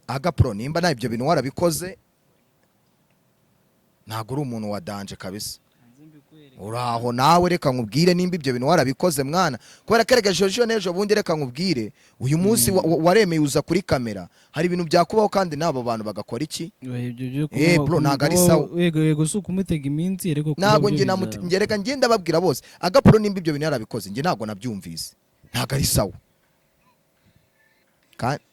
Agapro nimba na ibyo bintu warabikoze ntago uri umuntu wa danje kabisa. Uraho nawe reka nkubwire nimba ibyo bintu warabikoze mwana, kubera keregeje ejo nejo bundi reka nkubwire uyu munsi waremeye uza kuri kamera, hari ibintu byakubaho kandi nabo bantu bagakora iki? Bro ntago ari sawa. Yego suko umutega iminsi ariko ntago nge namugereka ngenda babwira bose Agapro nimba ibyo bintu yarabikoze nge ntago nabyumvise, ntago ari sawa. Kandi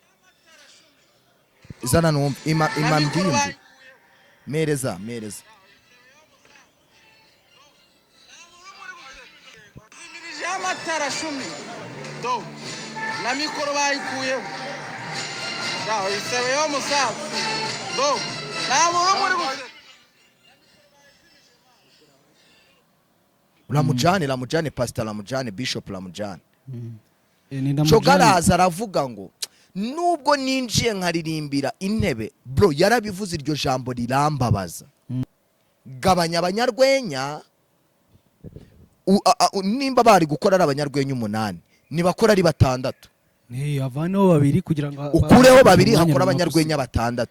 izana numva imam byimbi mereza amatara 10 do na mikoro bayikuyeho daho isebeyo musaza do nabo muri Lamujane Pastor Lamujane Bishop Lamujane Shogaraza aravuga ngo nubwo ninjiye nkaririmbira intebe bro yarabivuze iryo jambo rirambabaza. Gabanya abanyarwenya nimba bari gukora ari abanyarwenya 8 nibakora ari 6 avaneho 2 kugira ngo ukureho 2 hakora abanyarwenya 6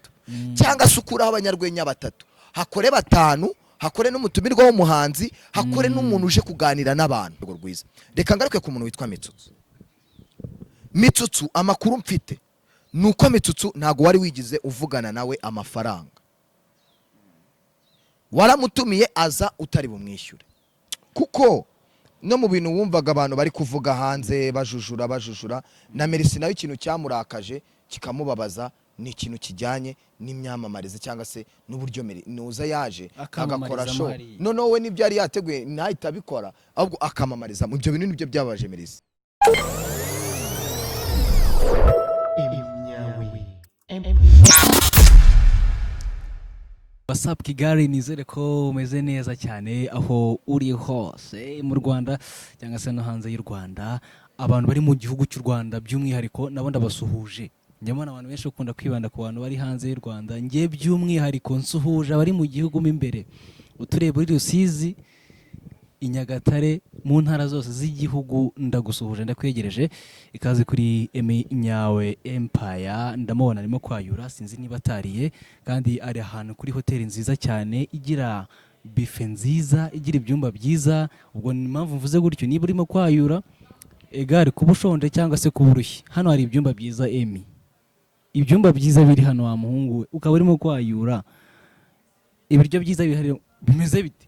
cyangwa se ukureho abanyarwenya 3 hakore 5 hakore n'umutumirwa w'umuhanzi hakore n'umuntu uje kuganira n'abantu rwiza. Reka ngaruke ku muntu witwa Mitsutsu amakuru mfite nuko Mitsutsu ntago wari wigize uvugana nawe amafaranga, waramutumiye aza utari bumwishyure, kuko no mu bintu wumvaga abantu bari kuvuga hanze bajujura na Mercy nayo ikintu cyamurakaje kikamubabaza ni ikintu kijyanye n'imyamamarize cyangwa se n'uburyo nuza yaje agakora show no we nibyo yari yateguye ntahita abikora ahubwo akamamariza mu byo bintu nibyo byabaje Mercy. WhatsApp Kigali nizere ko umeze neza cyane aho uri hose mu Rwanda cyangwa se no hanze y'u Rwanda. Abantu bari mu gihugu cy'u Rwanda by'umwihariko nabo ndabasuhuje. Njyamana abantu benshi ukunda kwibanda ku bantu bari hanze y'u Rwanda, ngiye by'umwihariko nsuhuje abari mu gihugu mo imbere. Uturebe muri Rusizi, Inyagatare, mu ntara zose z'igihugu ndagusuhuje ndakwegereje. Ikaze kuri Nyawe Empire, ndamubona arimo kwayura sinzi niba atariye, kandi ari ahantu kuri hoteli nziza cyane igira bife nziza, igira ibyumba byiza. Ubwo ni impamvu mvuze gutyo, niba urimo kwayura egari kuba ushonje cyangwa se kuba urushye, hano hari ibyumba byiza Emi, ibyumba byiza biri hano wa muhungu we, ukaba urimo kwayura ibiryo byiza bihari. Bimeze bite?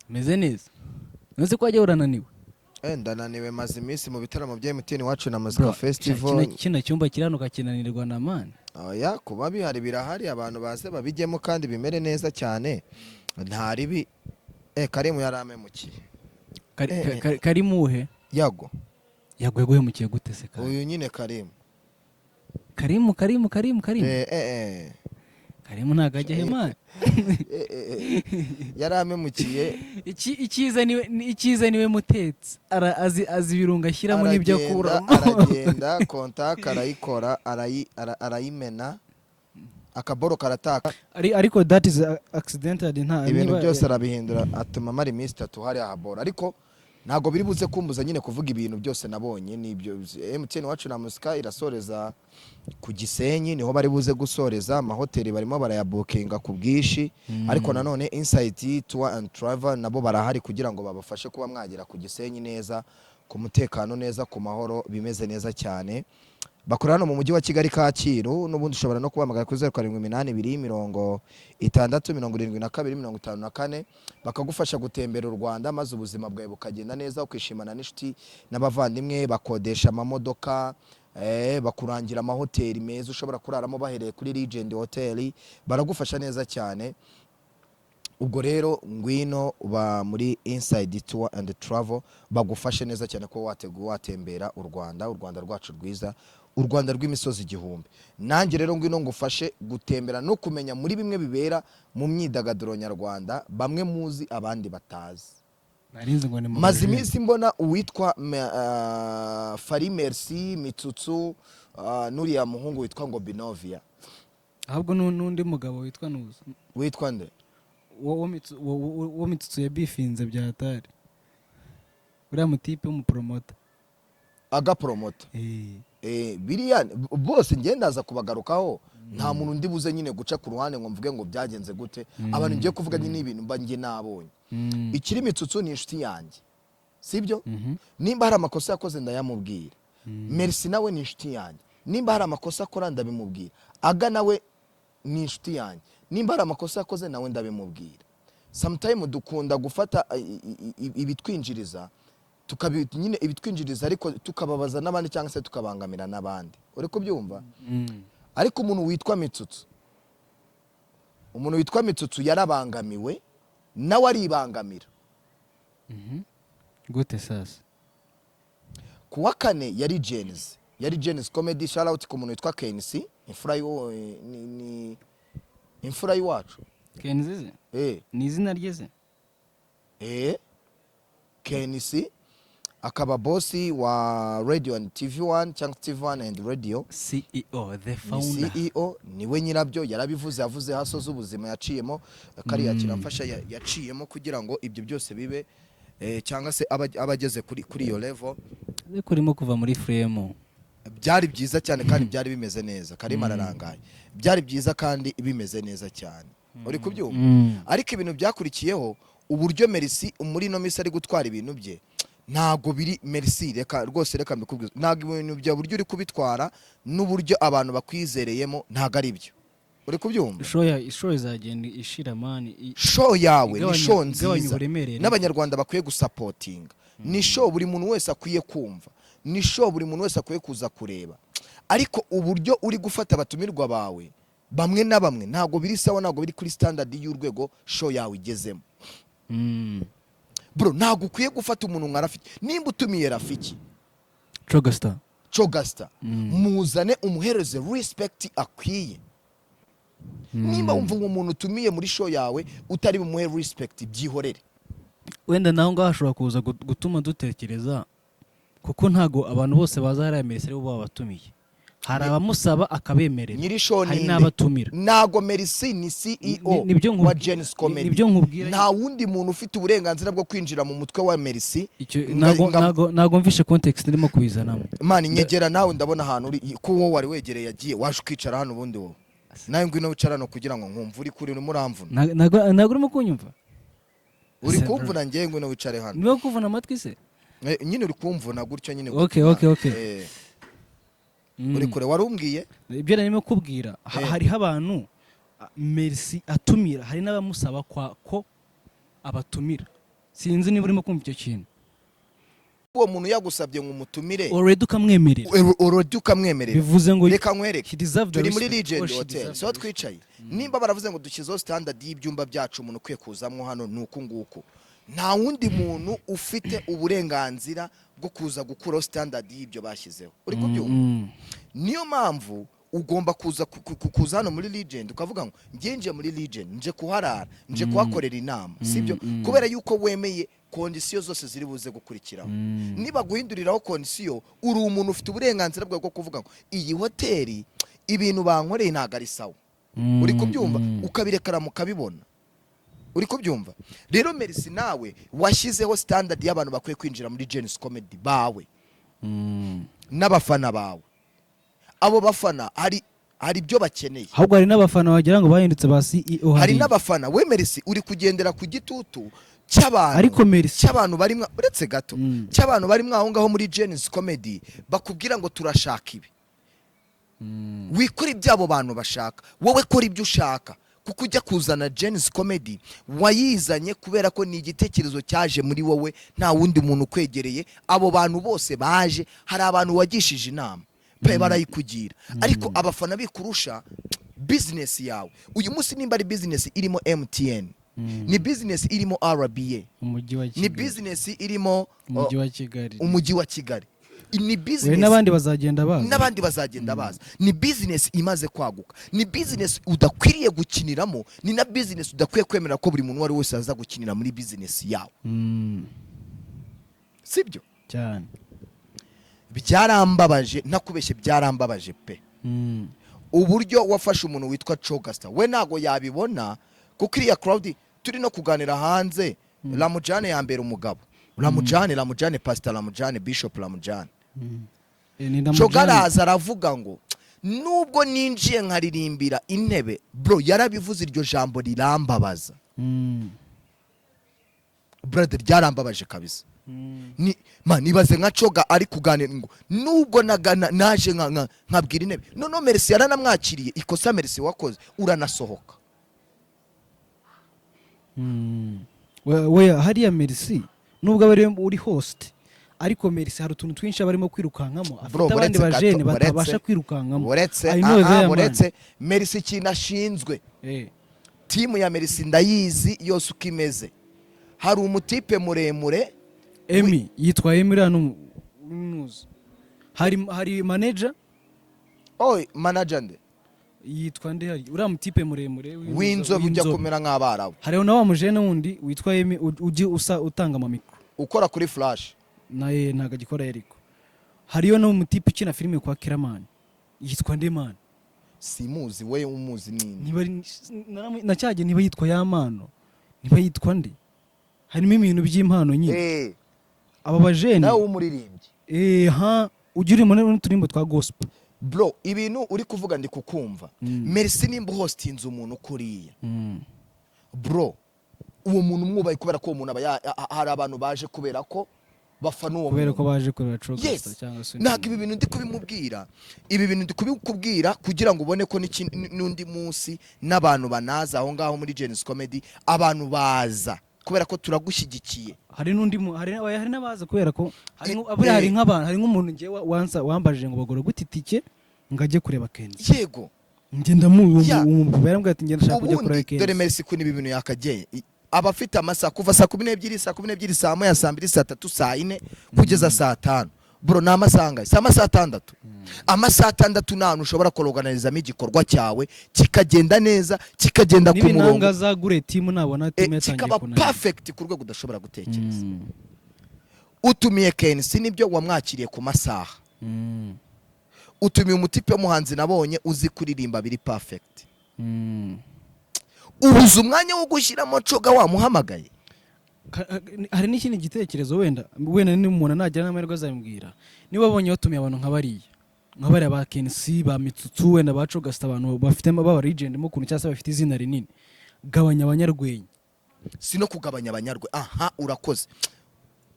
Meze neza. Nose ko ajya urananiwe? Ndananiwe maze iminsi mu bitaramo bya MTN wacu na Muzika Festival. Kino cyumba kiranuka kinanirwa na man. Oya kuba bihari birahari abantu baze babijyemo kandi bimere neza cyane. Ntaribi Karimu yaramemukiye. Karimuhe? Yago yaguhemukiye gute se kandi? Uyu nyine Karimu. Karimu. Karimu nagajya hema. Yaramemukiye. Ikiza niwe mutetsi. Azi birunga ashyiramo n'ibyo kuramo. Aragenda kontak arayikora arayimena akaboro karataka. Ariko that is accidental nta ibintu byose arabihindura atuma mari minsi 3 hari ahabora, ariko ntago biri buze kumbuza nyine kuvuga ibintu byose nabonye nibyo. MTN wacu na Muzika irasoreza ku Gisenyi, niho bari buze gusoreza. Amahoteli barimo barayabukinga ku bwishi, ariko nanone Insight Tour and Travel nabo barahari kugira ngo babafashe kuba mwagera ku Gisenyi neza, ku mutekano neza, ku mahoro, bimeze neza cyane. Bakorana no mu mujyi wa Kigali Kacyiru, n'ubundi ushobora no kubamagara kuri 0782 bakagufasha gutembera u Rwanda maze ubuzima bwawe bukagenda neza, ukishimana n'inshuti n'abavandimwe. Bakodesha amamodoka, bakurangira amahoteli meza ushobora kuraramo bahereye kuri Legend Hotel, baragufasha neza cyane. Ubwo rero ngwino uba muri Inside Tour and Travel bagufashe neza cyane ko watembera u Rwanda rwacu rwiza, u Rwanda rw'imisozi igihumbi. Nanjye rero ngwino ngufashe gutembera no kumenya muri bimwe bibera mu myidagaduro nyarwanda, bamwe muzi abandi batazi. Maze iminsi mbona uwitwa Fari Mercy Mitsutsu, nuriya muhungu witwa ngo Binovia. Ahubwo n'undi mugabo witwa Nuza. Witwa nde? Wo Mitsutsu yabifinze byatari. Uriya mutipe w'umupromota. Agapromota. biriya bose ngendaza kubagarukaho nta muntu ndi buze nyine guca ku ruhande ngo mvuge ngo byagenze gute abantu ngiye kuvuga nyine ibintu mba ngiye nabonye ikiri Mitsutsu ni inshuti yanjye sibyo nimba hari amakosa yakoze ndayamubwira Merci nawe ni inshuti yanjye nimba hari amakosa akora ndabimubwira Aga nawe ni inshuti yanjye nimba hari amakosa yakoze nawe ndabimubwira sometimes dukunda gufata ibitwinjiriza nyine ibitwinjiriza ariko tukababaza n'abandi cyangwa se tukabangamira n'abandi uri kubyumva ariko umuntu witwa Mitsutsu yarabangamiwe nawe aribangamira gute sasa kuwa kane yari Genesis comedy shout out ku muntu witwa KNC imfura y'iwacu KNC ni izina ryeze KNC akaba bossi wa Radio and TV1 cyangwa TV1 and Radio CEO the founder CEO niwe nyirabyo yarabivuze yavuze hasoza ubuzima yaciyemo kariya kiramfasha yaciyemo kugira ngo ibyo byose bibe cyangwa se abageze kuri iyo level kurimo kuva muri frame byari byiza cyane kandi byari bimeze neza Karima ararangaye byari byiza kandi bimeze neza cyane uri kubyumva ariko ibintu byakurikiyeho uburyo Merci muri no misi ari gutwara ibintu bye ntago biri Merci reka mbikubwiza ntago ibintu bya buryo uri kubitwara n'uburyo abantu bakwizereyemo ntago ari byo uri kubyumva show izagenda ishira mani show yawe ni show nziza n'abanyarwanda bakwiye gusupportinga ni show buri muntu wese akwiye kumva ni show buri muntu wese akwiye kuza kureba ariko uburyo uri gufata abatumirwa bawe bamwe na bamwe ntago biri sawa ntago biri kuri standard y'urwego show yawe igezemo bro ntago ukwiye gufata umuntu nka Rafiki nimba utumiye Rafiki Chogasta muzane umuhereze respect akwiye nimba wumva ngo umuntu utumiye muri show yawe utari bumuhe respect byihorere wenda naho ngaho ashobora kuza gutuma dutekereza kuko ntago abantu bose bazahara Merci bo babatumiye hari abamusaba akabemerera nyiri show hari n'abatumira nago Merci ni CEO wa Genesis Comedy nta wundi muntu ufite uburenganzira bwo kwinjira mu mutwe wa Merci nago mvishe context ndimo kubizanamo mani nyegera nawe ndabona ahantu uri ko wowe wari wegereye yagiye waje kwicara hano ubundi wowe nawe ngwino wicara no kugira ngo nkumva uri kuri muramvuna nago urimo kunyumva uri kumvuna ngiye ngwino wicare hano niwe kuvuna amatwi se nyine uri kumvuna gutyo nyine okay uri kure warumbwiye ibyo narimo kubwira hariho abantu Merci atumira hari n'abamusaba ko abatumira sinzi niba urimo kumva icyo kintu uwo muntu yagusabye ngo umutumire already ukamwemerera bivuze ngo reka nkwereke turi muri Legend Hotel so twicaye nimba baravuze ngo dukizo standard y'ibyumba byacu umuntu kwiye kuzamwo hano nuko nguko nta wundi muntu ufite uburenganzira bwo kuza gukuraho standard y'ibyo bashyizeho uri kubyumva niyo mpamvu ugomba kuza hano muri Legend ukavuga ngo ngenje muri Legend nje kuharara nje kuhakorera inama sibyo kubera yuko wemeye kondisiyo zose ziri buze gukurikiraho niba guhinduriraho kondisiyo uri umuntu ufite uburenganzira bwo kuvuga ngo iyi hoteli ibintu bankoreye ntago ari sawa uri kubyumva ukabirekara mukabibona uri kubyumva rero Merci nawe washyizeho standard y'abantu bakwiye kwinjira muri Genesis Comedy bawe n'abafana bawe abo bafana hari byo bakeneye ahubwo hari n'abafana wagira ngo bahindutse ba CEO hari n'abafana we Merci uri kugendera ku gitutu cy'abantu bari uretse gato cy'abantu bari aho ngaho muri Genesis Comedy bakubwira ngo turashaka ibi wikora ibyabo bantu bashaka wowe kora ibyo ushaka kuko ujya kuzana Genesis Comedy wayizanye kubera ko ni igitekerezo cyaje muri wowe nta wundi muntu ukwegereye abo bantu bose baje hari abantu wagishije inama pe barayikugira ariko abafana bikurusha business yawe uyu munsi nimba ari business irimo MTN ni business irimo RBA ni business irimo umujyi wa Kigali ni business n'abandi bazagenda baza ni business imaze kwaguka ni business udakwiriye gukiniramo ni na business udakwiye kwemera ko buri muntu wari wese aza gukinira muri business yawe sibyo cyane byarambabaje nakubeshye byarambabaje pe uburyo wafashe umuntu witwa Chogasta we nago yabibona kuko iriya crowd turi no kuganira hanze Ramujane yambera umugabo Ramujane Pastor Ramujane Bishop Ramujane coga araza aravuga ngo nubwo ninjiye nkaririmbira intebe bro yarabivuze iryo jambo rirambabaza brother ryarambabaje kabisa nibaze nka coga ari kuganira ngo nubwo naje nkabwira intebe no Merci yaranamwakiriye ikosa Merci wakoze uranasohoka we hariya Merci nubwo abari uri host ariko Merci hari utuntu twinshi barimo kwirukankamo afite abandi bajene batabasha kwirukankamo uretse Merci kinashinzwe timu ya Merci ndayizi yose ukimeze hari umutipe muremure Emi yitwa Emi hano nuzi hari manager manager nde yitwa nde hari uriya mutipe muremure w'inzobe ujya kumera nk'abarabu hariho na wa mujene wundi witwa Emi ujye utanga amamikro ukora kuri flash naye ntago agikora ariko hariyo no mutipe ukina filime kwa Kiramani yitwa Ndemana simuzi we umuzi nini nacyage niba yitwa Yamano niba yitwa nde harimo ibintu by'impano nyine aba bajene nawe umuririmbyi ujye uri muri turimbo twa gospel bro ibintu uri kuvuga ndi kukumva Merci nimba hostinze umuntu kuriya bro uwo muntu mwubaye kubera ko umuntu hari abantu baje kubera ko bafana uwo kubera ko baje kureba Chogasta cyangwa se ntabwo ibi bintu ndi kubimubwira ibi bintu ndi kubikubwira kugira ngo ubone ko n'undi munsi n'abantu banaza aho ngaho muri Genesis Comedy abantu baza kubera ko turagushyigikiye hari n'undi hari n'abaza kubera ko hari nk'abantu hari nk'umuntu ngiye wambajije ngo bagora gutitike ngajye kureba Kenzi yego ngenda mu barambwa ati ngenda shaka kujya kureba Kenzi dore Merci kuni ibintu yakageye abafite amasaha kuva saa 12 saa 12 saa 1 saa 2 saa 3 saa 4 kugeza saa 5 bro na amasanga saa 6 amasaha 6 nanu ushobora koroganizamo igikorwa cyawe kikagenda neza kikagenda ku murongo n'ibinanga zagure team nabona team yatangiye kikaba perfect ku rwego udashobora gutekereza utumiye Kensi nibyo wamwakiriye ku masaha utumiye umutipe w'umuhanzi nabonye uzi kuririmba biri perfect ubuze umwanya wo gushyiramo coga wamuhamagaye hari n'ikindi gitekerezo wenda n'umuntu nagira n'amahirwe azambwira niba abonye batumiye abantu nk'abariya ba Kensi ba Mitsutsu wenda ba Chogasta abantu bafite baba legend mu kuntu cyase bafite izina rinini gabanya abanyarwenya si no kugabanya abanyarwenya urakoze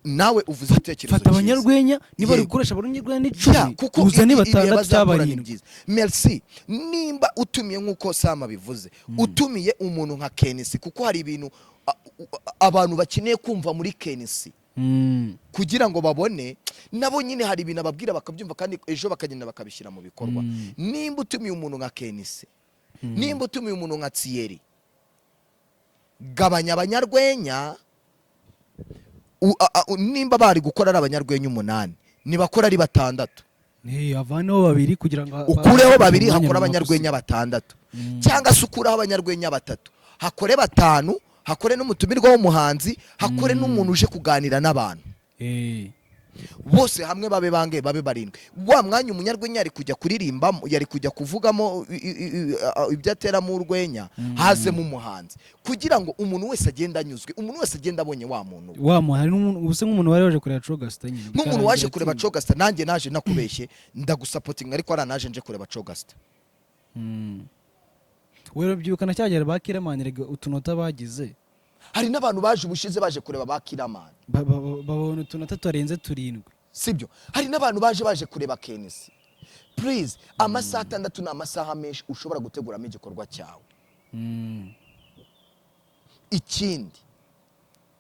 nawe uvuze itekerezo fata abanyarwenya niba ari gukoresha abanyarwenya n'icumi uza ni batandatu cy'abarindwi Merci nimba utumiye nk'uko Sama bivuze utumiye umuntu nka Kensi kuko hari ibintu abantu bakeneye kumva muri Kensi kugira ngo babone nabo nyine hari ibintu ababwira bakabyumva kandi ejo bakagenda bakabishyira mu bikorwa nimba utumiye umuntu nka Kensi nimba utumiye umuntu nka Thierry gabanya abanyarwenya nimba bari gukora ari abanyarwenya 8 nibakora ari 6 avaneho 2 kugira ngo ukureho 2 hakora abanyarwenya 6 cyangwa se ukureho abanyarwenya 3 hakore 5 hakore n'umutumirwa w'umuhanzi hakore n'umuntu uje kuganira n'abantu bose hamwe babe bange babe barindwe wa mwanya umunyarwenya yari kujya kuririmbamo yari kujya kuvugamo ibyatera mu urwenya haze mu muhanzi kugira ngo umuntu wese agenda anyuzwe umuntu wese agenda abonye wa muntu hari n'umuntu ubuse nk'umuntu wari waje kureba Chogasta nyine nk'umuntu waje kureba Chogasta nanjye naje nakubeshye ndagusapotinga ariko aranaje nje kureba Chogasta wewe byukana cyagera bakiramanye utunota bagize hari n'abantu baje ubushize baje kureba bakiramanye babona utunota turenze 7 sibyo hari n'abantu baje kureba Kensi please amasaha 6 na amasaha menshi ushobora guteguramo igikorwa cyawe ikindi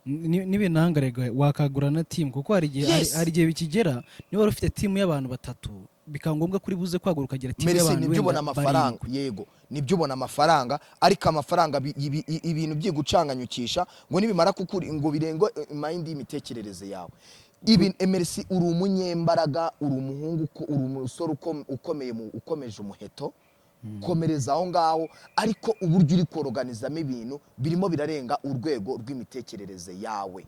n'ibinangarega wakagura na team kuko hari igihe bikigera niba wari ufite team y'abantu 3 bikangombwa kuri buze kwagura ukagira team y'abantu nibyo ubona amafaranga yego nibyo ubona amafaranga ariko amafaranga ibintu byigucanganyukisha ngo nibimara kukuri ngo birengo mind y'imitekerereze yawe ibi Merci uri umunyembaraga uri umuhungu uri umusore ukomeye ukomeje umuheto komereza aho ngaho ariko uburyo uri koroganizamo ibintu birimo birarenga urwego rw'imitekerereze yawe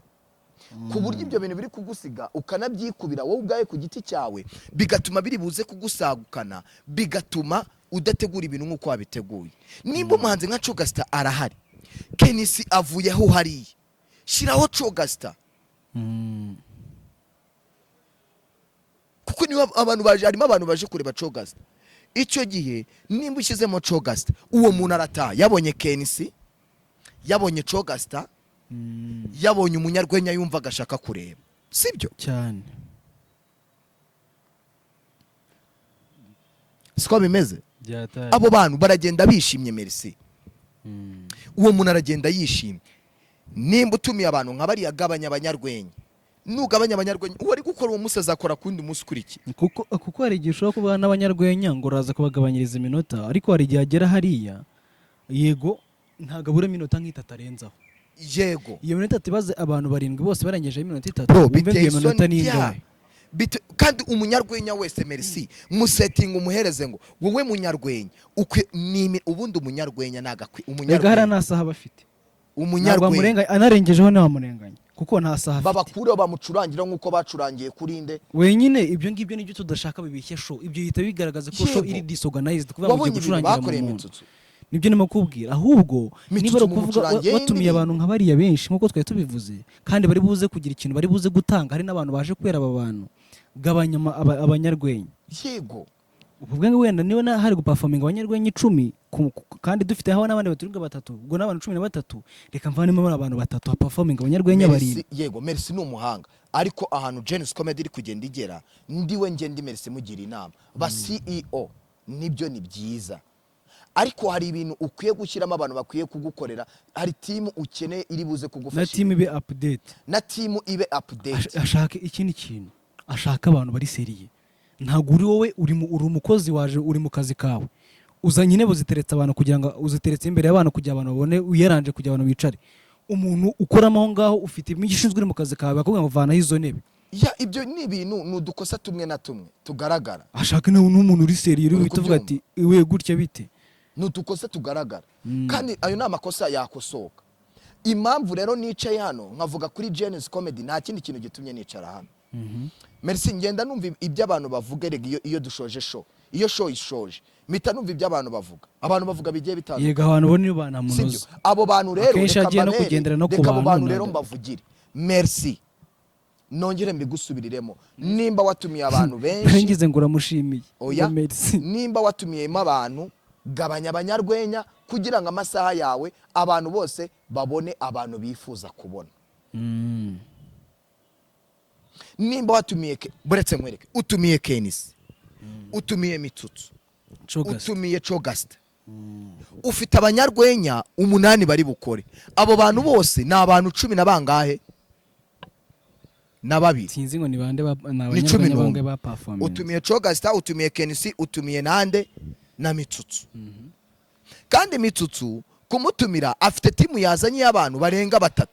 ku buryo ibyo bintu biri kugusiga ukanabyikubira wowe ubwaye ku giti cyawe bigatuma biri buze kugusagukana bigatuma udategura ibintu nk'uko wabiteguye nimba umuhanzi nka Chogasta arahari Kensi avuyeho hariya shiraho Chogasta kuko niba abantu baje, harimo abantu baje kureba Cogastar. Icyo gihe nimba ushyizemo Cogastar, uwo muntu arataha yabonye Kenisi, yabonye Cogastar, yabonye umunyarwenya yumva agashaka kureba, sibyo cyane. siko bimeze. Byataye. Abo bantu baragenda bishimye merci. Uwo muntu aragenda yishimye. Nimba utumiye abantu nka bari yagabanya abanyarwenya, nugabanya abanyarwenya uwo ari gukora uwo munsi azakora kundi munsi ukurikiye. kuko hari igihe ushobora kuba n'abanyarwenya ngo uraza kubagabanyiriza iminota, ariko hari igihe agera hariya yego ntabwo abura iminota nk'itatu arenzaho. Yego Iyo minota tibaze abantu 7 bose barengejeho iminota 3, bro, wumve biteye iyo minota isoni, ni yeah. ingahe. Kandi umunyarwenya wese merci musetting umuhereze ngo wowe munyarwenya ubundi umunyarwenya nagakwi Rega hari umunyarwenya nasaha bafite. umunyarwenya Anarengejeho nawe amurenganya kuko nta saha afite. babakure bamucurangira nkuko bacurangiye kuri nde. Wenyine ibyo ngibyo nibyo tudashaka bibishye show. Ibyo yita bigaragaza ko show Yego. iri disorganized kuvuga ngo Wabonye ibintu gucurangira bakoreye mu muntu. Mitsutsu. Nibyo nimo kubwira, ahubwo Mitsutsu niba ari mu ukuvuga bucurange batumiye y'indirimbo. abantu nka bariya benshi nkuko twari tubivuze, kandi bari buze kugira ikintu bari buze gutanga, hari n'abantu baje kwera aba bantu, gabanya abanyarwenya. Yego Ubwo ngo wenda niba hari guperforminga abanyarwenya 10 kandi dufite aho n'abandi baturinga 3, ubwo n'abantu 13, reka mvanemo abantu 3 performinga abanyarwenya bari. Yego merci ni umuhanga, ariko ahantu Genesis Comedy iri kugenda igera ndiwe ngende merci mugira inama ba CEO nibyo ni byiza, ariko hari ibintu ukwiye gushyiramo abantu bakwiye kugukorera. Hari team ukeneye iri buze kugufasha, Na team ibe update, na team ibe update. ashaka ikindi kintu, ashaka abantu bari seriye. Ntabwo uri wowe uri umukozi waje uri mu kazi kawe uzanye intebe uziteretse abantu kugira ngo uziteretse imbere y'abantu kugira abantu babone uyaranje kugira abantu bicare. Umuntu ukoramo aho ngaho ufite imishinzwe uri mu kazi kawe bakubwira ngo vana izo ntebe. Ya ibyo ni ibintu nudukosa tumwe na tumwe tugaragara. Ashaka n'umuntu uri seriye uri tuvuga ati iwe gutya bite, nudukosa tugaragara. Kandi ayo ni amakosa yakosoka. Impamvu rero nicaye hano nkavuga kuri Genesis Comedy nta kindi kintu gitumye nicara hano. Merci ngenda numva ibyo abantu bavuga rege iyo dushoje show. Iyo show ishoje mita numva ibyo abantu bavuga. Abantu bavuga bigiye bitandukanye. yega abantu bone banamunoza. Abo bantu rero Akenshi agiye no kugendera no ku bantu rero mbavugire. Merci. Nongere mbigusubiriremo. Nimba watumiye abantu benshi. Ngize ngo uramushimiye. Oya. Merci. Nimba watumiyemo abantu gabanya abanyarwenya kugira ngo amasaha yawe abantu bose babone abantu bifuza kubona. Nimba watumiye buretse nkwereke utumiye Kenisi, utumiye Mitsutsu, utumiye Cogastar, ufite abanyarwenya 8 bari bukore. Abo bantu bose ni abantu 10 na bangahe na 2 sinzi ngo ni bande ni 11 ba performance. utumiye Cogastar, utumiye Kenisi, utumiye nande na Mitsutsu. Kandi Mitsutsu kumutumira afite timu yazanye y'abantu barenga 3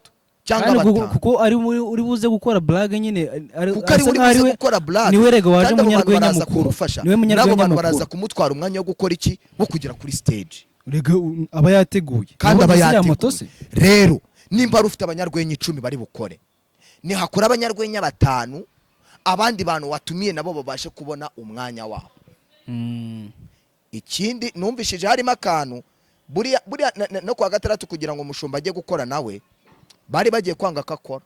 cyangwa 5, kuko ari uri buze gukora blague nyine, kuko ari uri buze gukora blague. Niwe rega waje munyarwenya mukuru, niwe munyarwenya mukuru, baraza kumutwara umwanya wo gukora iki, wo kugera kuri stage. Rega aba yateguye kandi aba yateguye. Rero nimba rufite abanyarwenya 10 bari bukore, ni hakora abanyarwenya 5, abandi bantu watumiye nabo babashe kubona umwanya wabo. Ikindi numvishije harimo akantu buriya no kwa gatandatu kugira ngo umushumba ajye gukora nawe bari bagiye kwanga akakora.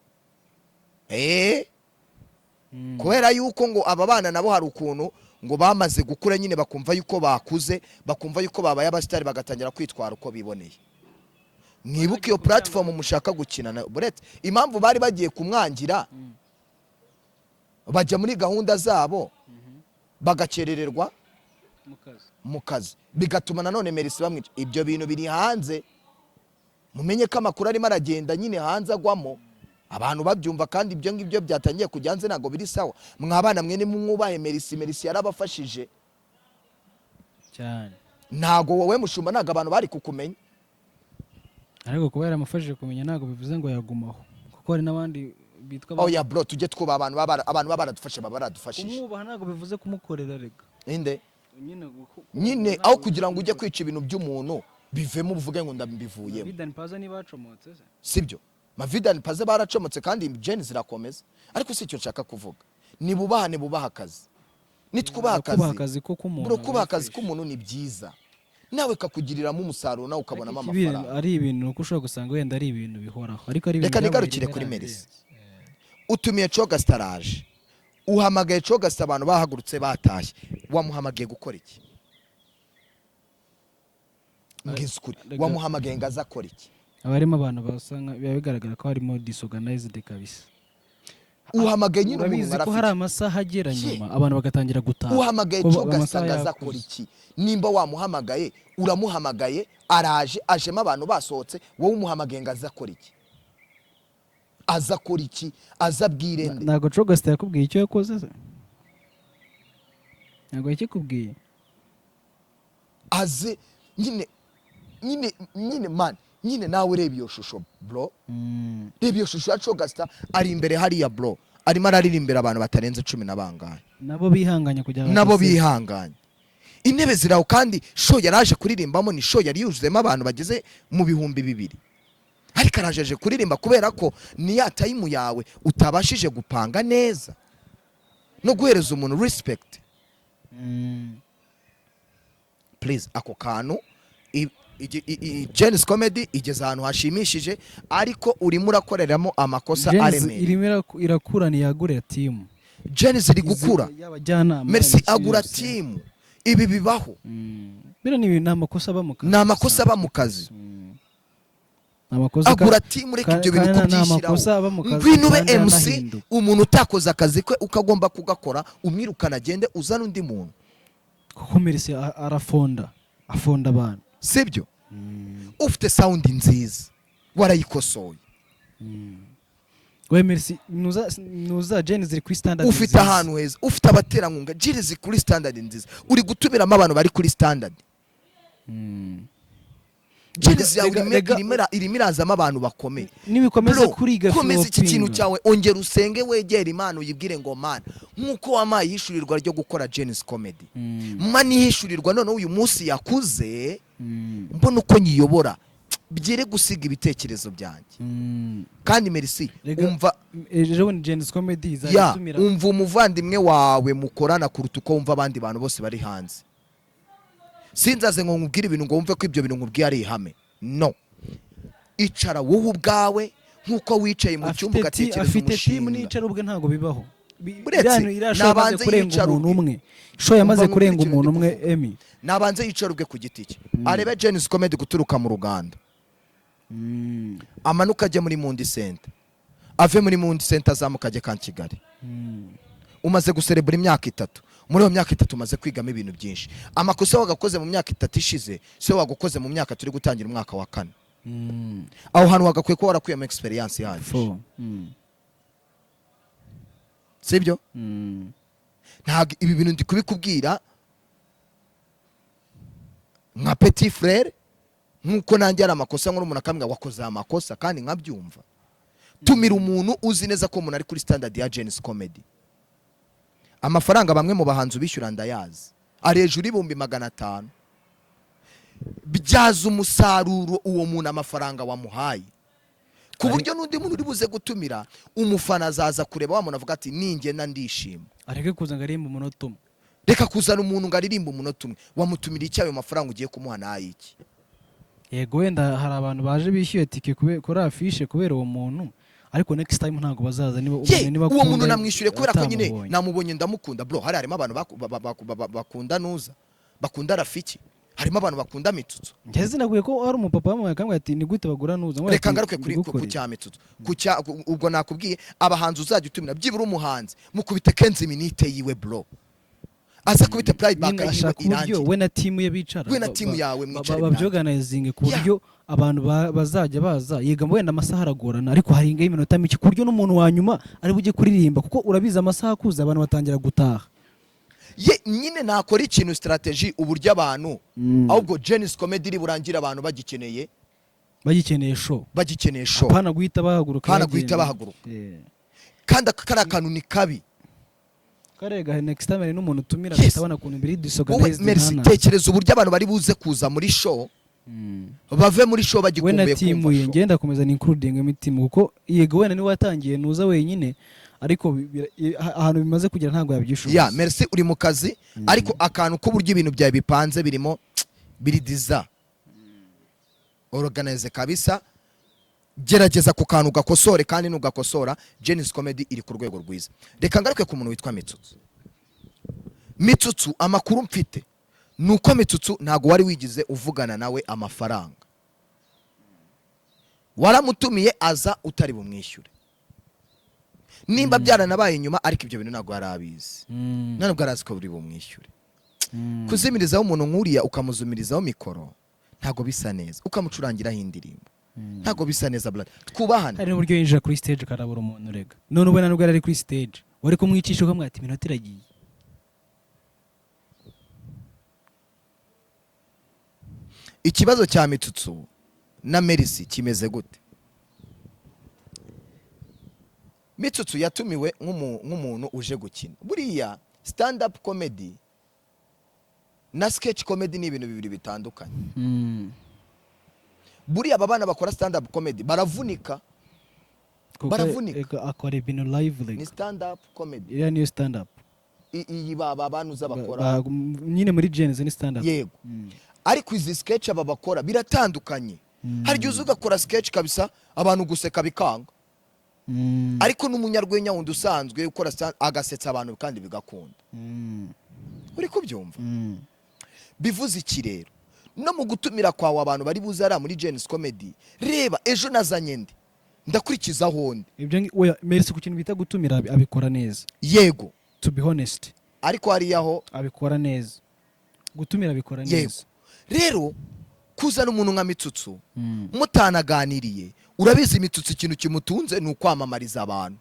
Kubera yuko ngo aba bana nabo hari ukuntu ngo bamaze gukura nyine bakumva yuko bakuze, bakumva yuko babaye abasitari bagatangira kwitwara uko biboneye. Mwibuke iyo platform mushaka gukina buretse impamvu bari bagiye kumwangira bajya muri gahunda zabo bagacerererwa mu kazi, bigatuma nanone Merci bamwica. Ibyo bintu biri hanze, mumenye ko amakuru arimo aragenda nyine hanze agwamo abantu babyumva, kandi ibyo ngibyo byatangiye kujya hanze ntago biri sawa. Mwabana mwene mwubahe Merci yarabafashije cyane. Ntago wowe mushumba ntago abantu bari kukumenya, ariko kuba yaramufashije kumenya ntago bivuze ngo yagumaho, kuko hari n'abandi bitwa oya bro tujye twuba abantu baradufashe baradufashije. Kumwubaha ntago bivuze kumukorera rega inde nyine aho kugira ngo ujye kwica ibintu by'umuntu bivemo uvuge ngo ndambivuyemo. Vidan Paza ni bacomotse se sibyo, Vidan Paza baracomotse kandi Jane zirakomeza, ariko si cyo nshaka kuvuga. Ni bubaha akazi, nitwubaha akazi ko kumuntu, bro kubaha akazi k'umuntu ni byiza, nawe kakugiriramo umusaruro nawe ukabonamo amafaranga. Ari ibintu uko ushobora gusanga wenda ari ibintu bihoraho, ariko ari ibintu. Reka nigarukire kuri Merci. Utumiye Cogastar, uhamagaye cogasta abantu bahagurutse batashye wamuhamagaye gukora iki ngizukuri wamuhamagaye ngaza akora iki abarimo abantu basanga biba bigaragara ko harimo disorganized kabisa uhamagaye nyine umuntu urabizi ko hari amasaha agera nyuma abantu bagatangira gutaha uhamagaye cogasta ngaza akora iki nimba wamuhamagaye uramuhamagaye araje ajemo abantu basohotse wowe umuhamagaye ngaza akora iki aza akora iki aza bwirende ntago cogasta yakubwiye icyo yakoze se ntago yakikubwiye aze nyine man nyine nawe ureba iyo shusho bro reba iyo shusho ya cogasta ari imbere hariya bro arimo araririmbira abantu batarenze 10 na bangahe nabo bihanganye kugira nabo bihanganye intebe ziraho kandi show yaraje kuririmbamo ni show yari yuzuyemo abantu bageze mu bihumbi 2 ariko arajeje kuririmba kubera ko ni ya time yawe utabashije gupanga neza no guhereza umuntu respect please ako kantu Genesis Comedy igeze ahantu hashimishije ariko urimo urakoreramo amakosa aremeye irimo irakura ni yagure team Genesis iri gukura Merci agura team ibi bibaho bira ni amakosa aba mu kazi ni amakosa aba mu kazi agura team reka ibyo bintu kubyishyiraho ngwino ube MC umuntu utakoze akazi kwe ukagomba kugakora umwirukana agende uzana undi muntu kuko Merci afonda abantu sibyo ufite sound nziza warayikosoye we Merci nuza Genesis ziri kuri standard ufite ahantu heza ufite abaterankunga Genesis kuri standard nziza uri gutubiramo abantu bari kuri standard Genesis yawe irimo irazamo abantu bakomeye nibikomeza kuriga komeza iki kintu cyawe ongera usenge wegera Imana uyibwire ngo Mana nkuko wamaye yishurirwa ryo gukora Genesis Comedy mani yishurirwa none uyu munsi yakuze mbona uko nyiyobora byere gusiga ibitekerezo byanjye kandi Merci umva ejo ni Genesis Comedy izatumira umva umuvandimwe wawe mukorana kuruta uko wumva abandi bantu bose bari hanze sinzaze ngo nkubwire ibintu ngo wumve ko ibyo bintu nkubwiye ari ihame no icara wowe ubwawe nkuko wicaye mu cyumba ugatekereza afite team nicara ubwe ntago bibaho nabanze kurenga umuntu umwe show yamaze kurenga umuntu umwe Emi nabanze yicara ubwe ku giti cye arebe Genesis Comedy guturuka mu Ruganda amanuka ajye muri Mundi Center ave muri Mundi Center azamuka ajye kan Kigali umaze guserebura imyaka 3 muri iyo myaka 3 umaze kwigamo ibintu byinshi amakosa wagakoze mu myaka 3 ishize so wagukoze mu myaka turi gutangira umwaka wa 4 aho hantu wagakwiye ko warakuyemo experience yaje sibyo ntabwo ibi bintu ndi kubikubwira nka petit frère nkuko nanjye ari amakosa nkuru umuntu akamwe wakoze amakosa kandi nkabyumva tumira umuntu uzi neza ko umuntu ari kuri standard ya Genesis Comedy amafaranga bamwe mu bahanzi bishyura ndayazi ari hejuru y'ibihumbi 500 byaza umusaruro uwo muntu amafaranga wamuhaye ku buryo n'undi muntu uri buze gutumira umufana azaza kureba wa muntu avuga ati ningena ndishima areke kuza ngarimba umunota umwe reka kuzana umuntu ngaririmba umunota umwe wamutumira icyawe amafaranga ugiye kumuha nayiki yego wenda hari abantu baje bishyuye tike kuri afishe kubera uwo muntu ariko next time ntago bazaza niba uwo muntu namwishyure kubera ko nyine namubonye ndamukunda bro harimo abantu bakunda nuza bakunda Rafiki harimo abantu bakunda Mitsutso ngeze naguye ko ari umupapa wamwe kamwe ati ni gute bagura nuza reka ngaruke ku cya Mitsutso ubwo nakubwiye abahanzi uzajya utumira byibura umuhanzi mukubite Kenzi minute yiwe bro aza kubite pride back irangi we na team ye bicara we na team yawe mwicare babyorganizing ku buryo abantu bazajya baza yega wenda amasaha aragorana ariko hari ingaye iminota mike ku buryo n'umuntu wa nyuma ari bujye kuririmba kuko urabiza amasaha kuza abantu batangira gutaha ye nyine nakora ikintu strategy uburyo abantu ahubwo Genesis Comedy iri burangira abantu bagikeneye show apana guhita bahaguruka kandi akara kantu ni kabi karega next time n'umuntu tumira atabana kuntu mbiri disorganized Merci tekereza uburyo abantu bari buze kuza muri show bave muri show bagikumbuye kumva we ngenda komeza ni including imitima kuko yego wena ni watangiye nuza wenyine ariko ahantu bimaze kugira ntago yabyishobora Merci uri mu kazi ariko akantu ko buryo ibintu byawe bipanze birimo biri diza organize kabisa gerageza ku kantu gakosore, kandi nugakosora Genesis Comedy iri ku rwego rwiza. Reka ngaruke ku muntu witwa Mitsutsu. Mitsutsu amakuru mfite nuko Mitsutsu ntago wari wigize uvugana nawe amafaranga, waramutumiye aza utari bumwishyure, nimba byaranabaye inyuma, ariko ibyo bintu ntago yarabizi, none bwo arazi ko buri bumwishyure. Kuzimirizaho umuntu nkuriya ukamuzumirizaho mikoro ntago bisa neza, ukamucurangiraho indirimbo ntago bisa neza. Twubahane. hari n'uburyo yinjira kuri stage karabura umuntu rega, none ubona nubwo ari kuri stage wari kumwicisha ukamwata iminota iragiye. Ikibazo cya Mitsutsu na Mercy kimeze gute? Mitsutsu yatumiwe nk'umuntu uje gukina. Buriya stand up comedy na sketch comedy ni ibintu bibiri bitandukanye. Buriya abana bakora stand up comedy baravunika, baravunika. Akora ibintu live Ni stand up comedy. iriya niyo stand up. Iyi baba abantu uza bakora nyine muri Genesis ni stand up. yego. Ariko izi sketch aba bakora biratandukanye. Hari gihe uza ugakora sketch kabisa abantu guseka bikanga, ariko n'umunyarwenya wundi usanzwe ukora agasetsa abantu kandi bigakunda. Uri kubyumva? Bivuze iki rero? No mu gutumira kwawe abantu bari buzara muri Genesis Comedy, reba ejo nazanye ndi ndakurikizaho ndi ibyo Mercy ku kintu bita gutumira abikora neza. Yego, to be honest, ariko hari yaho abikora neza, gutumira abikora neza. Yego. Rero kuzana umuntu nka Mitsutsu mutanaganiriye, urabizi Mitsutsu ikintu kimutunze ni ukwamamariza abantu,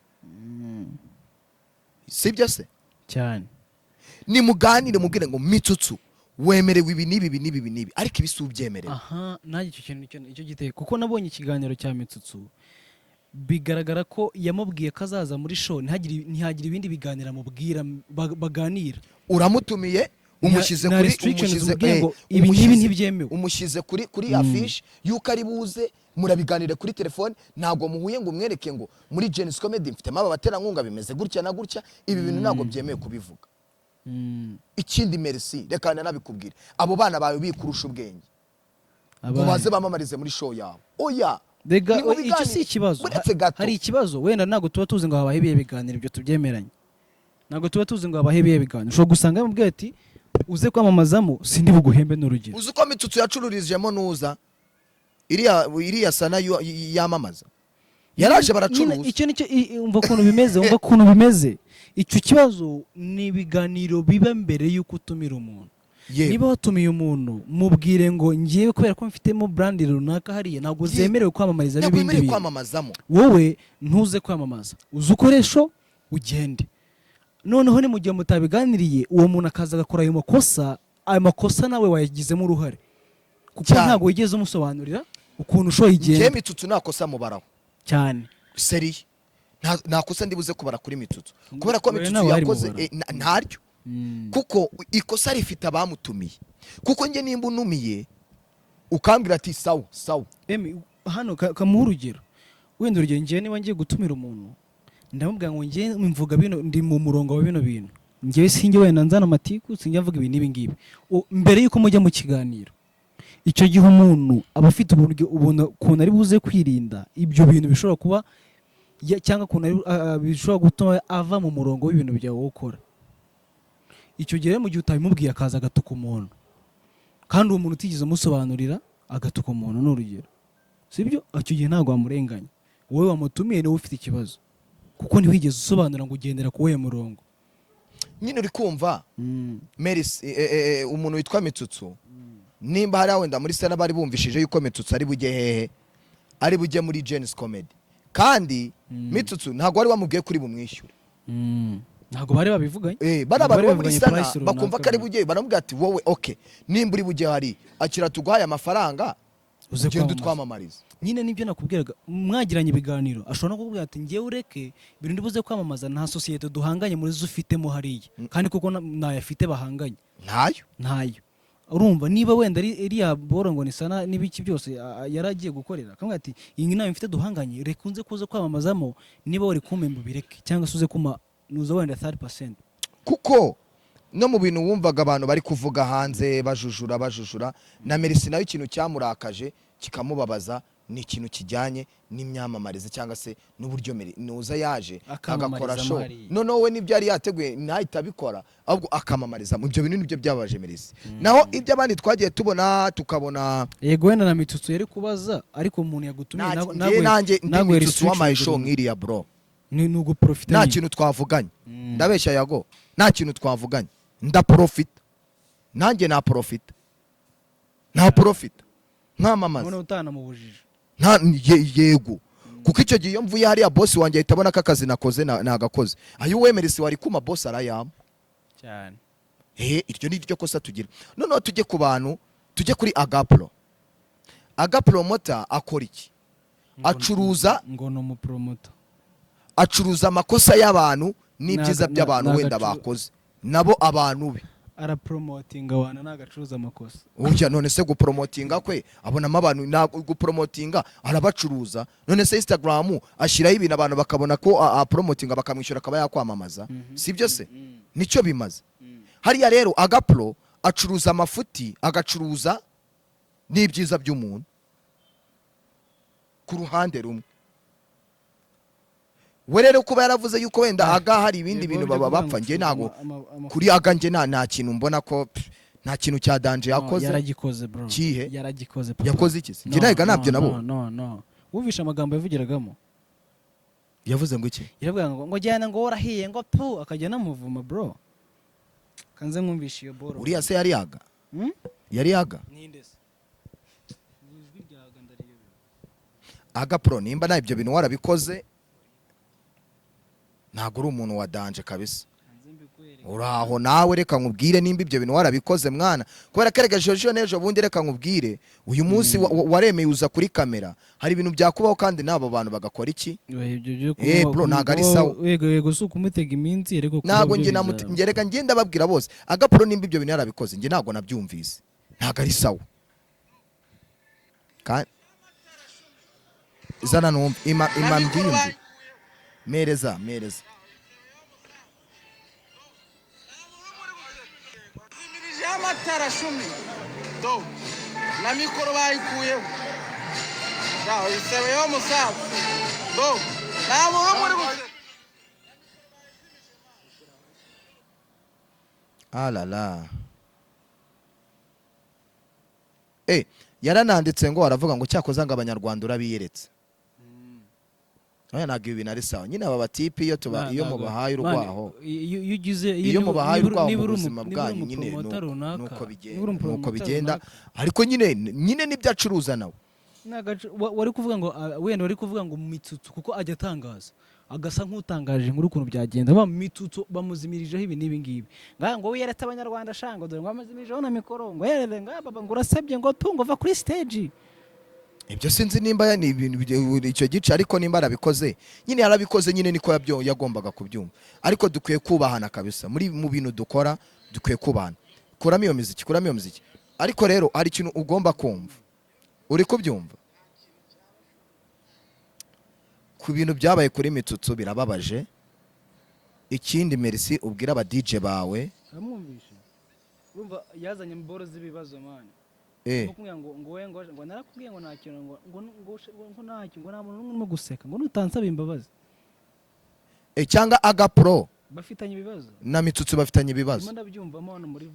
sibyo se? Cyane. Ni muganire mubwire ngo Mitsutsu wemerewe ibi nibi, ariko ibisi ubyemerewe. Aha, nanjye icyo kintu icyo giteye, kuko nabonye ikiganiro cya Mitsutsu bigaragara ko yamubwiye ko azaza muri show, ntihagire ibindi biganiro amubwira baganira. Uramutumiye, umushyize kuri affiche yuko ari buze, murabiganire kuri telefone, ntago muhuye ngo umwereke ngo muri Genesis Comedy mfitemo aba baterankunga bimeze gutya na gutya. Ibi bintu ntago byemewe kubivuga. Ikindi Mercy, reka nabikubwire, abo bana bawe bikurusha ubwenge ngo baze bamamarize muri show yawe. Oya, icyo si ikibazo. Hari ikibazo wenda ntago tuba tuzi ngo habahe ibihe biganiro, ibyo tubyemeranye. Ntago tuba tuzi ngo habahe ibihe biganiro. Ushobora gusanga yamubwiye ati uze kwamamazamo sindi buguhembe n'urugero. Uzi ko Mitsutsu yacururijemo nuza iriya sana yamamaza, yaraje baracuruza. Icyo nicyo umva ukuntu bimeze, icyo kibazo ni ibiganiro biba mbere y'uko utumira umuntu. Niba watumiye umuntu mubwire ngo ngiye kubera ko mfitemo brand runaka hariya, ntabwo zemerewe kwamamariza n'ibindi kwamamazamo. Wowe ntuze kwamamaza, uzi ukoresho ugende. Noneho ni mu gihe mutabiganiriye uwo muntu akaza agakora ayo makosa nawe wayagizemo uruhare, kuko ntabwo wigeze umusobanurira ukuntu ushoye igenda. Mitsutsu nakosa mubaraho cyane seri, nakosa ndibuze kubara kuri Mitsutsu, kubera ko Mitsutsu yakoze ntaryo, kuko ikosa rifite abamutumiye. Kuko nge nimba unumiye ukambwira ati sawa hano kamuha urugero, wenda urugero ngiye niba ngiye gutumira umuntu ndamubwira ngo ngiye mvuga bino, ndi mu murongo wa bino bintu, ngiye sinjye wenda nzana amatiku, sinjye mvuga ibi n'ibi ngibi, mbere yuko mujya mu kiganiro. Icyo gihe umuntu aba afite ukuntu ari buze kwirinda ibyo bintu bishobora kuba cyangwa bishobora gutuma ava mu murongo w'ibintu byawe ukora. Icyo gihe mu gihe utabimubwiye akaza agatuka umuntu, kandi uwo muntu utigeze umusobanurira agatuka umuntu n'urugero, sibyo? Icyo gihe ntabwo wamurenganya, wowe wamutumiye niwe ufite ikibazo, kuko ntiwigeze usobanura ngo ugendera ku wuhe murongo. Nyine uri kumva Mercy, umuntu witwa Mitsutsu, nimba hari wenda muri sana bari bumvishije yuko Mitsutsu ari bujye hehe, ari bujye muri Genesis Comedy, kandi Mitsutsu ntabwo wari wamubwiye kuri bumwishyure. Ntabwo bari babivuganye. Bari muri sana bakumva ko ari bujye, baramubwira ati wowe okay, nimba uri bujye hari akira tuguhaye amafaranga ugenda twamamariza. Nyine nibyo nakubwiraga, mwagiranye ibiganiro, ashobora no kukubwira ati ngiye ureke ibintu ndibuze kwamamaza, nta societe duhanganye muri zo ufitemo hariya, kandi kuko nayafite bahanganye ntayo. Urumva niba wenda iriya boro ngo ni sana n'ibiki byose yaragiye gukorera, akamubwira ati iyi nayo mfite duhanganye, reka unze kuza kwamamazamo, niba wari kumemba bireke, cyangwa se uze nuza wenda 30%. Kuko no mu bintu wumvaga abantu bari kuvuga hanze bajujura na Mercy nayo ikintu cyamurakaje kikamubabaza ni ikintu kijyanye n'imyamamarize cyangwa se n'uburyo nuza yaje Akamamariza agakora show hariya. noneho we n'ibyo yari yateguye ntahita abikora ahubwo akamamariza mu ibyo bintu nibyo byabaje Merisi naho ibyo abandi twagiye tubona tukabona yego wenda na Mitsutsu yari kubaza ariko umuntu yagutumiye nanjye ndi Mitsutsu w'amaye show nk'iriya bro ni uguprofita nta kintu twavuganye ndabeshya yago nta kintu twavuganye ndaprofita nanjye na profita nkamamaza none utana mu bujiji yego kuko icyo gihe iyo mvuye hariya boss wanjye ahita abona ko akazi nakoze nagakoze ayo wemerisi wari kuma boss arayama cyane iryo ni ryo kosa tugira noneho tujye ku bantu tujye kuri Agapro mota akora iki acuruza ngo no mu promoter acuruza amakosa y'abantu n'ibyiza by'abantu wenda bakoze nabo abantu be arapromotinga abantu nagacuruza amakosa urya none se gupromotinga kwe abonamo abantu gupromotinga arabacuruza none se Instagram ashyiraho ibintu abantu bakabona ko promotinga bakamwishyura akaba yakwamamaza sibyo se nicyo bimaze hariya rero Agapro acuruza amafuti agacuruza n'ibyiza by'umuntu ku ruhande rumwe we rero kuba yaravuze yuko wenda hari ibindi bintu baba bapfa nge ntago kuri nge nta kintu mbona ko nta kintu cya danje yakoze yaragikoze bro kihe yaragikoze yakoze iki nge naga nabyo nabo no wumvisha amagambo yavugiragamo yavuze ngo iki yaravuga ngo jyana ngo warahiye ngo pu akajya namuvuma bro kanze nkumvisha iyo boro uriya se yari yaga ninde se nizwi ryaga ndariyo Agapro nimba na ibyo bintu warabikoze ntago uri umuntu wa danje kabisa uraho nawe reka nkubwire nimba ibyo bintu warabikoze mwana kubera keregeje ejo nejo bundi reka nkubwire uyu munsi waremeye uza kuri kamera hari ibintu byakubaho kandi nabo bantu bagakora iki bro ntago ari sawa yego suko umutega iminsi ariko ntago nge reka ngenda babwira bose Agapro nimba ibyo bintu yarabikoze nge ntago nabyumvise ntago ari sawa kandi zana numva imambwiyumvi mereza zimirije amatara shumi do na mikoro bayikuyeho ndaho isebeyo musaza do nta muntu muri guseka alala yarananditse ngo aravuga ngo cyakoze ngo abanyarwanda urabiyeretse ntabwo ibi bintu ari sawa nyine aba batipi iyo mubahaye urwaho iyo mubahaye urwaho mu buzima bwanyu nyine nuko bigenda ariko nyine nibyo acuruza nawe wari kuvuga ngo wenda wari kuvuga ngo Mitsutsu kuko ajya atangaza agasa nk'utangaje inkuru ukuntu byagenda Mitsutsu bamuzimirijeho ibi n'ibi ngibi ngo wiyeretse abanyarwanda shango dore ngo bamuzimirijeho na mikoro ngo yerere ngo baba ngo urasabye ngo tungo va kuri stage ibyo sinzi nimba ni ibintu icyo gice ariko nimba arabikoze nyine yarabikoze nyine niko yagombaga kubyumva ariko dukwiye kubahana kabisa mu bintu dukora dukwiye kubahana kuramo iyo muziki ariko rero hari ikintu ugomba kumva uri kubyumva ku bintu byabaye kuri Mitsutsu birababaje ikindi Merisi ubwira aba DJ bawe amwumvisha urumva yazanye mboro z'ibibazo mani ngo narakubwiye ngo nta kintu ngo ntacyo ngo nta muntu n'umwe urimo guseka ngo nutansaba imbabazi cyangwa Agapro bafitanye ibibazo na Mitsutsu bafitanye ibibazo ndabyumvamo hano muri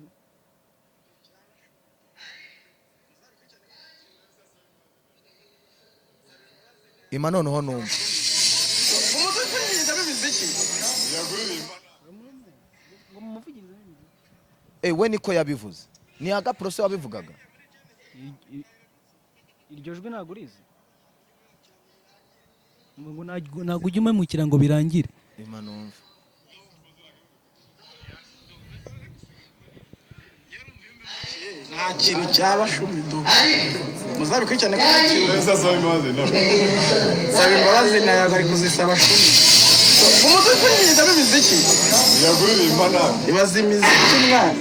ima noneho numva we niko yabivuze ni Agapro se wabivugaga iryo jwi ntabwo urizi ngo ntabwo ujya umemukira ngo birangire ima numva nta kintu cyaba shumi do muzabikurikirane ko saba imbabazi nawe ari kuzisaba shumi umuziki nyine imiziki ibaza imiziki mwana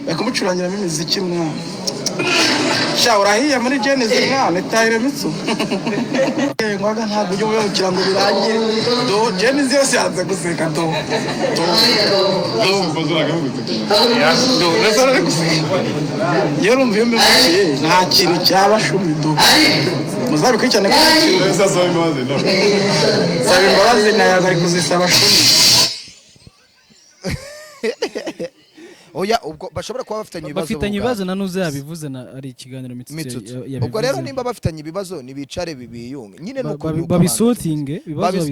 bakumucurangiramo imiziki mwana sha urahiye muri Genesis mwana itahire mitsu ngwaga ntabwo ujye ubukira ngo birangire do Genesis yose yanze guseka do nasara guseka yero mvimbe nta kintu cyabashumi do muzabikurikirane ko sasa imbabazi no saba imbabazi nayo ari kuzisaba shumi oya ubwo bashobora kuba bafitanye ibibazo nanuze yabivuze na ari ikiganiro Mitsutsu ubwo rero nimba bafitanye ibibazo nibicare bibiyunge nyine nuko babisotinge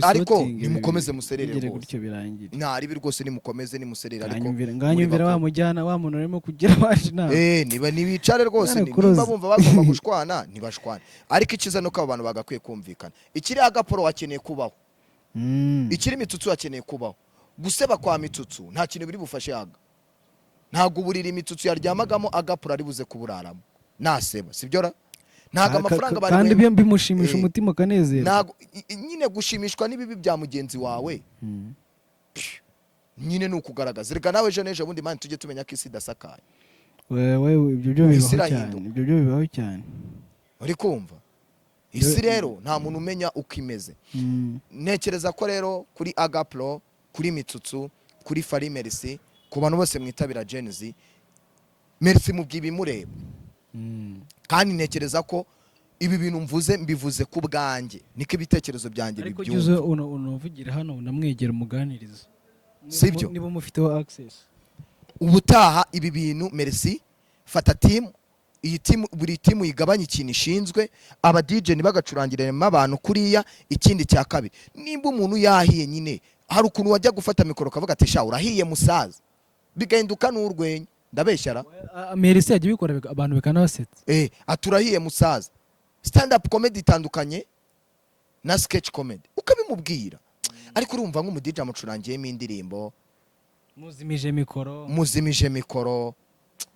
ariko nimukomeze muserere rwose gutyo birangira ntari rwose nimukomeze nimuserere ariko nganyumvira wa mujyana wa muntu urimo kugira waje na niba nibicare rwose nimba bumva bagomba gushwana ntibashwane ariko ikiza nuko abo bantu bagakwiye kumvikana ikiri agaporo wakeneye kubaho ikiri Mitsutsu wakeneye kubaho guseba kwa Mitsutsu nta kintu biri bufashe yaga ntago burira Mitsutsu yaryamagamo agapura ari buze kuburaramo naseba sibyo ntago amafaranga bari kandi bimushimisha umutima kanezera ntago nyine gushimishwa nibibi bya mugenzi wawe nyine nukugaragaza reka nawe jeneje bundi mani tujye tumenya ko isi dasakaye wewe ibyo bibaho cyane uri kumva isi rero nta muntu umenya uko imeze nekereza ko rero kuri Agapro kuri Mitsutsu kuri Fari Merci ku bantu bose mwitabira Genesis merci mu byibimureba kandi nekereza ko ibi bintu mbivuze ku bwanjye niko ibitekerezo byanjye bibyumva ariko juze unovugira hano unamwegera umuganiriza sibyo niba mufiteho access ubutaha ibi bintu merci fata team iyi team buri team yigabanya ikintu ishinzwe aba DJ nibagacurangiremo abantu kuriya ikindi cya kabiri nimba umuntu yahiye nyine hari ukuntu wajya gufata mikoro kavuga ati sha urahiye musaza bigahinduka n'urwenya ndabeshyara Merci yagiye bikora abantu bekanabasetse aturahiye musaza stand up comedy itandukanye na sketch comedy ukabimubwira ariko urumva nk'umudije amucurangiyemo indirimbo muzimije mikoro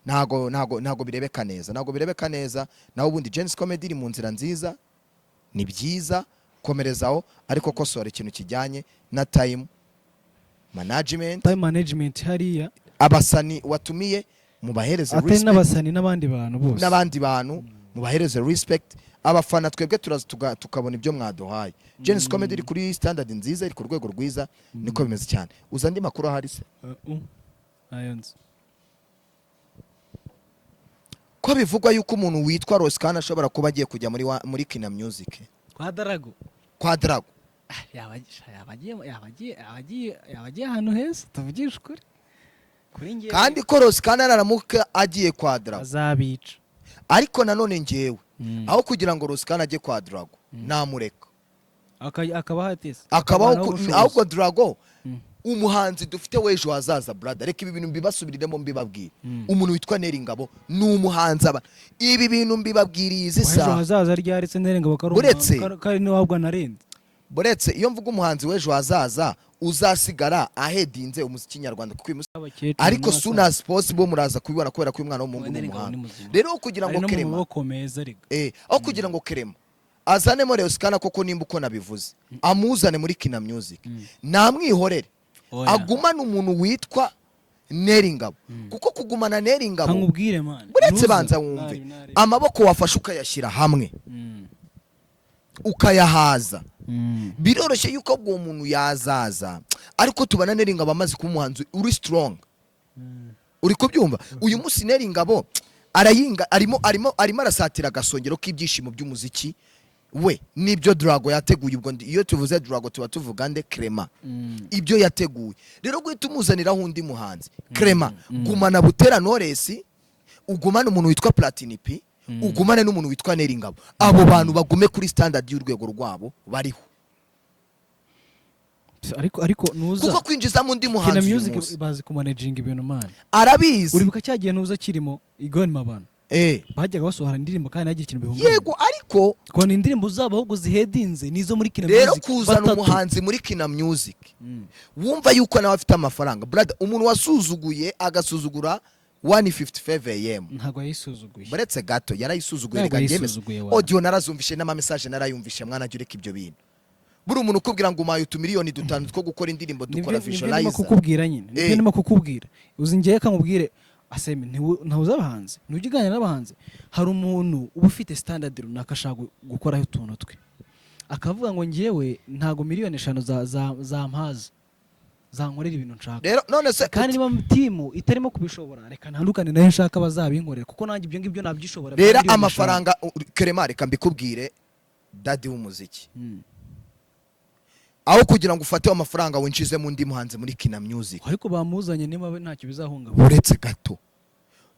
ntago birebeka neza naho ubundi Genesis comedy iri mu nzira nziza ni byiza komerezaho ariko kosora ikintu kijyanye na time management hariya abasani watumiye mubahereze respect atari n'abasani n'abandi bantu bose mubahereze respect abafana twebwe tukabona ibyo mwaduhaye Genesis comedy iri kuri standard nziza iri ku rwego rwiza niko bimeze cyane uza andi makuru ahari se ayonze ko bivugwa yuko umuntu witwa Roskana ashobora kuba agiye kujya muri Kina Music kwa Drago yabagiye ahantu heza tuvugisha ukuri kandi ko Roskana aramuka agiye kwa Drago azabica ariko nanone ngewe aho kugira ngo Roskana ajye kwa Drago namureka akabaho atese ahubwo Drago umuhanzi dufite w'ejo hazaza brother reka ibi bintu mbibasubiriremo mbibabwira umuntu witwa Neringabo ni umuhanzi aba ibi bintu mbibabwiriye izi saha w'ejo hazaza ryaretse Neringabo kari ni wabwa narenze buretse iyo mvuga umuhanzi w'ejo hazaza uzasigara ahedinze umuziki nyarwanda kuko ariko soon as possible muraza kubibona kubera ko umwana w'umuhungu ni umuhanga rero kugira ngo Kerema aho kugira ngo Kerema azane muri Roskana koko nimba uko nabivuze amuzane muri Kina Music namwihorere agumana umuntu witwa Neringabo kuko kugumana Neringabo nkubwire man buretse banza wumve amaboko wafashe ukayashyira hamwe ukayahaza biroroshye yuko ubwo umuntu yazaza ariko tubana Neringabo amaze kuba umuhanzi uri strong uri kubyumva uyu munsi Neringabo arayinga arimo arasatira agasongero k'ibyishimo by'umuziki we nibyo Drago yateguye ubwo iyo tuvuze Drago tuba tuvuga nde Clement ibyo yateguye rero guhita umuzaniraho undi muhanzi Clement gumana Butera Knowless ugumana umuntu witwa Platini P ugumane n'umuntu witwa Neringabo abo bantu bagume kuri standard y'urwego rwabo bariho ariko nuza kuko kwinjiza mu ndi muhanzi Kina Music bazi ku managing ibintu man arabizi uribuka cyagiye nuza kirimo igoni mabana bajyaga basohora indirimbo kandi nagira ikintu bihunga yego ariko kone indirimbo zabo ahubwo zihedinze nizo muri Kina Music rero kuzana umuhanzi muri Kina Music wumva yuko nawe afite amafaranga brother umuntu wasuzuguye agasuzugura 155 AM ntago yisuzuguye buretse gato yarayisuzuguye rega yemeza audio narazumvishe n'ama message narayumvishe mwana jureka ibyo bintu buri umuntu ukubwira ngo umaye utumiliyoni dutanu two gukora indirimbo dukora visualize nibyo kukubwira nyine nibyo kukubwira uzi ngiye kamubwire aseme ntuzi abahanzi ntujya uganira n'abahanzi hari umuntu uba ufite standard runaka ashaka gukoraho utuntu twe akavuga ngo ngewe ntago miliyoni 5 zampaza zankorera ibintu nshaka rero none se kandi niba timu itarimo kubishobora reka ntandukane nayo nshaka bazabinkorera kuko nanjye ibyo ngibyo nabyishobora rero amafaranga Clement reka mbikubwire dadi w'umuziki aho kugira ngo ufate amafaranga winjize mu ndi muhanzi muri Kina Music ariko bamuzanye niba ntacyo bizahunga uretse gato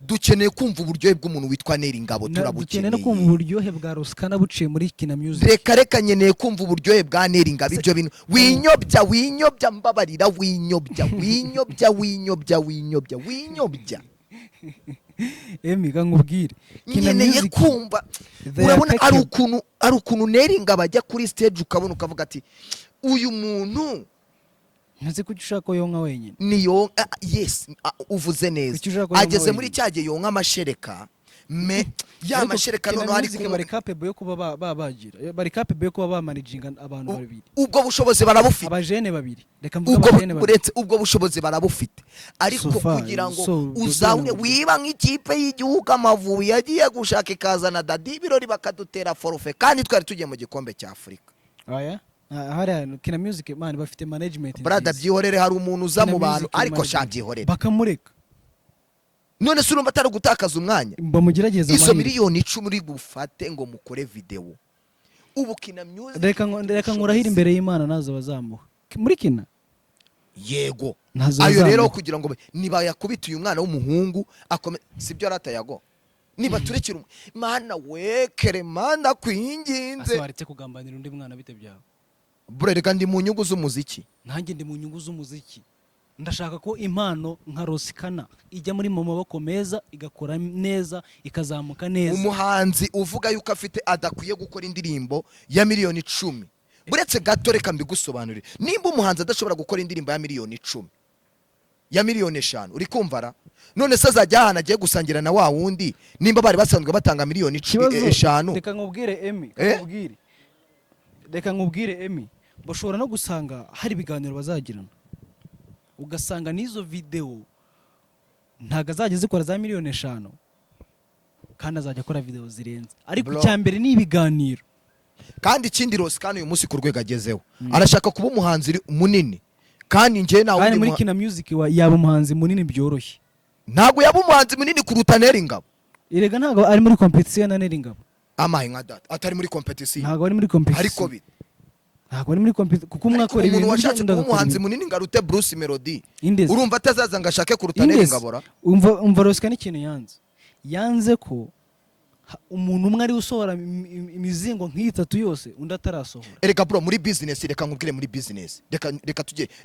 dukeneye kumva uburyohe bw'umuntu witwa Neri Ngabo turabukeneye no kumva uburyohe bwa Ruskana buciye muri Kina Music reka nkeneye kumva uburyohe bwa Neri Ngabo ibyo bintu winyobya mbabarira winyobya Emi nkubwire nkeneye kumva urabona ari ukuntu Neri Ngabo ajya kuri stage ukabona ukavuga ati uyu muntu ntazi ko ushaka yonka wenyine ni yonka yes uvuze neza ageze muri cyagiye yonka amashereka ya mashereka none ari kumwe bari capable yo kuba babagira bari capable yo kuba bamanaginga abantu babiri ubwo bushobozi barabufite abajene babiri reka mvuga abajene babiri ubwo bushobozi barabufite ariko kugira ngo uzaune wiba nk'ikipe y'igihugu Amavubi yagiye gushaka ikazana Dadi birori bakadutera forfait kandi twari tugiye mu gikombe cya Afrika aya hari Kina Music man bafite management brother byihorere hari umuntu uza mu bantu ariko shabyihorere bakamureka none se urumva atari gutakaza umwanya bamugerageza izo miliyoni 10 uri gufate ngo mukore video ubu Kina Music reka nkurahira imbere y'Imana nazo bazamuha muri Kina yego ayo rero kugira ngo niba yakubita uyu mwana w'umuhungu sibyo aratayago niba turekira mana wekere mana kwinginze asabaretse kugambanira undi mwana bite byawe burereka ndi mu nyungu z'umuziki nanjye ndi mu nyungu z'umuziki ndashaka ko impano nka Ruskana ijya muri mu maboko meza igakora neza ikazamuka neza umuhanzi uvuga yuko afite adakwiye gukora indirimbo ya miliyoni 10 buretse gato reka mbigusobanurire nimba umuhanzi adashobora gukora indirimbo ya miliyoni 10 ya miliyoni 5 uri kumvara none se azajya hana agiye gusangira na wa wundi nimba bari basanzwe batanga miliyoni 5 reka nkubwire Emi reka nkubwire Emi bashobora no gusanga hari ibiganiro bazagirana ugasanga n'izo video ntago azajya zikora za miliyoni 5 kandi azajya akora video zirenze ariko cyambere ni ibiganiro kandi ikindi Ruskana uyu munsi ku rwego agezeho arashaka kuba umuhanzi munini kandi nje nawe muri Kina Music yaba umuhanzi munini byoroshye ntago yaba umuhanzi munini kuruta Neri Ngabo irega ntago ari muri competition na Neri Ngabo amaye nka data atari muri competition ntago ari muri competition ariko bit ntago ari muri competition kuko mwakora ibintu washatse umuhanzi munini ngarute Bruce Melody urumva atazaza ngashake kuruta Neri Ngabo umva Ruskana ikintu yanze ko umuntu umwe ari usohora imizingo nk'itatu yose undi atarasohora ereka bro muri business reka nkubwire muri business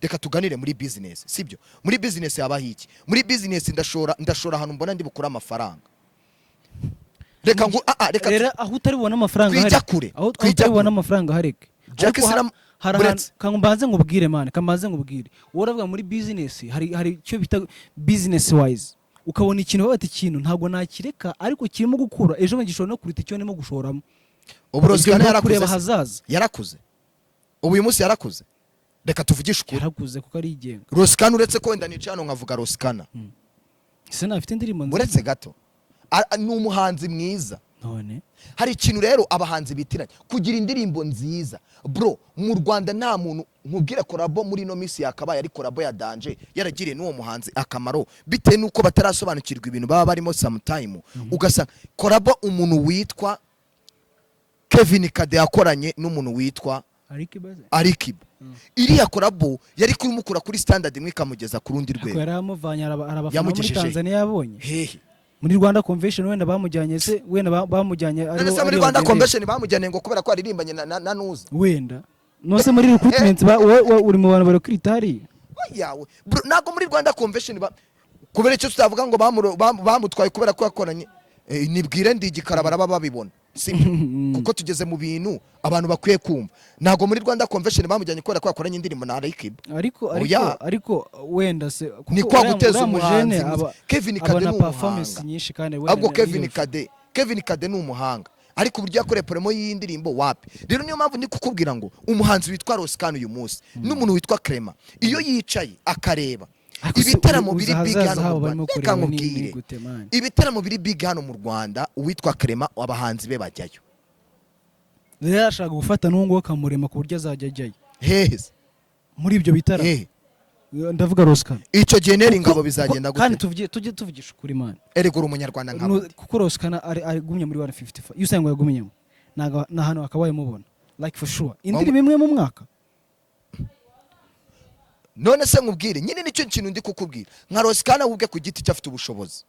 reka tuganire muri business sibyo muri business yabaho iki muri business ndashora hano mbona ndi bukura amafaranga reka ngo reka aho utari bubona amafaranga hari aho utari bubona amafaranga hareke kambanze ngubwire man kambanze ngubwire woravuga muri business hari cyo bita business wise ukabona ikintu bati ikintu ntabwo nakireka ariko kirimo gukura ejo bagishora no kuruta icyo nimo gushoramo ubu Ruskana yarakuze ubu uyu munsi yarakuze reka tuvugishe ukuri yarakuze kuko ari igenga Ruskana uretse ko wenda nicano nkavuga Ruskana se nafite indirimbo nziza uretse gato ni umuhanzi mwiza none hari ikintu rero abahanzi bitiranye kugira indirimbo nziza bro mu Rwanda nta muntu nkubwire korabo muri no misi yakabaye ari korabo ya Danje yaragiriye n'uwo muhanzi akamaro bitewe nuko batarasobanukirwa ibintu baba barimo sometime ugasanga korabo umuntu witwa Kevin Kade yakoranye n'umuntu witwa Alikiba iriya korabo yari kumukura kuri standard imwe kamugeza ku rundi rwego yaramuvanye arabafana muri Tanzania yabonye hehe muri Rwanda Convention wenda bamujyanye se wenda bamujyanye ari muri Rwanda Convention bamujyanye ngo kubera ko aririmbanye na Nuza wenda nose muri recruitment uri mu bantu bari kwitari yawe nago muri Rwanda Convention kubera icyo tutavuga ngo bamutwaye kubera ko yakoranye nibwire ndigikara baraba babibona kuko tugeze mu bintu abantu bakwiye kumva nago muri Rwanda Convention bamujyanye kubera ko yakoranye indirimbo na Alikiba ariko wenda se ni kwa guteza umuhanzi Kevin Kade ni performance nyinshi kandi wenda ahubwo Kevin Kade ni umuhanga ariko uburyo yakore promo y'indirimbo wapi rero niyo mpamvu ndi kukubwira ngo umuhanzi witwa Ruskana uyu munsi n'umuntu witwa Clement iyo yicaye akareba ibitaramo biri big hano mu Rwanda, reka nkubwire ibitaramo biri big hano mu Rwanda, uwitwa Clement abahanzi be bajyayo. rero ashaka gufata n'uwo akamurema ku buryo azajya ajyayo Heheze muri ibyo bitaramo. Ndavuga Roskana icyo gihe Neri Ngabo bizagenda gute? kandi tujye tuvugisha ukuri man, erega uri umunyarwanda nkabo, kuko Roskana ari gumye muri 155 yusango yagumyemo na hano akabaye mubona like for sure indirimbo imwe mu mwaka. None se nkubwire nyine nicyo kintu ndi kukubwira, nka Roskana ubwe ku giti cyafite ubushobozi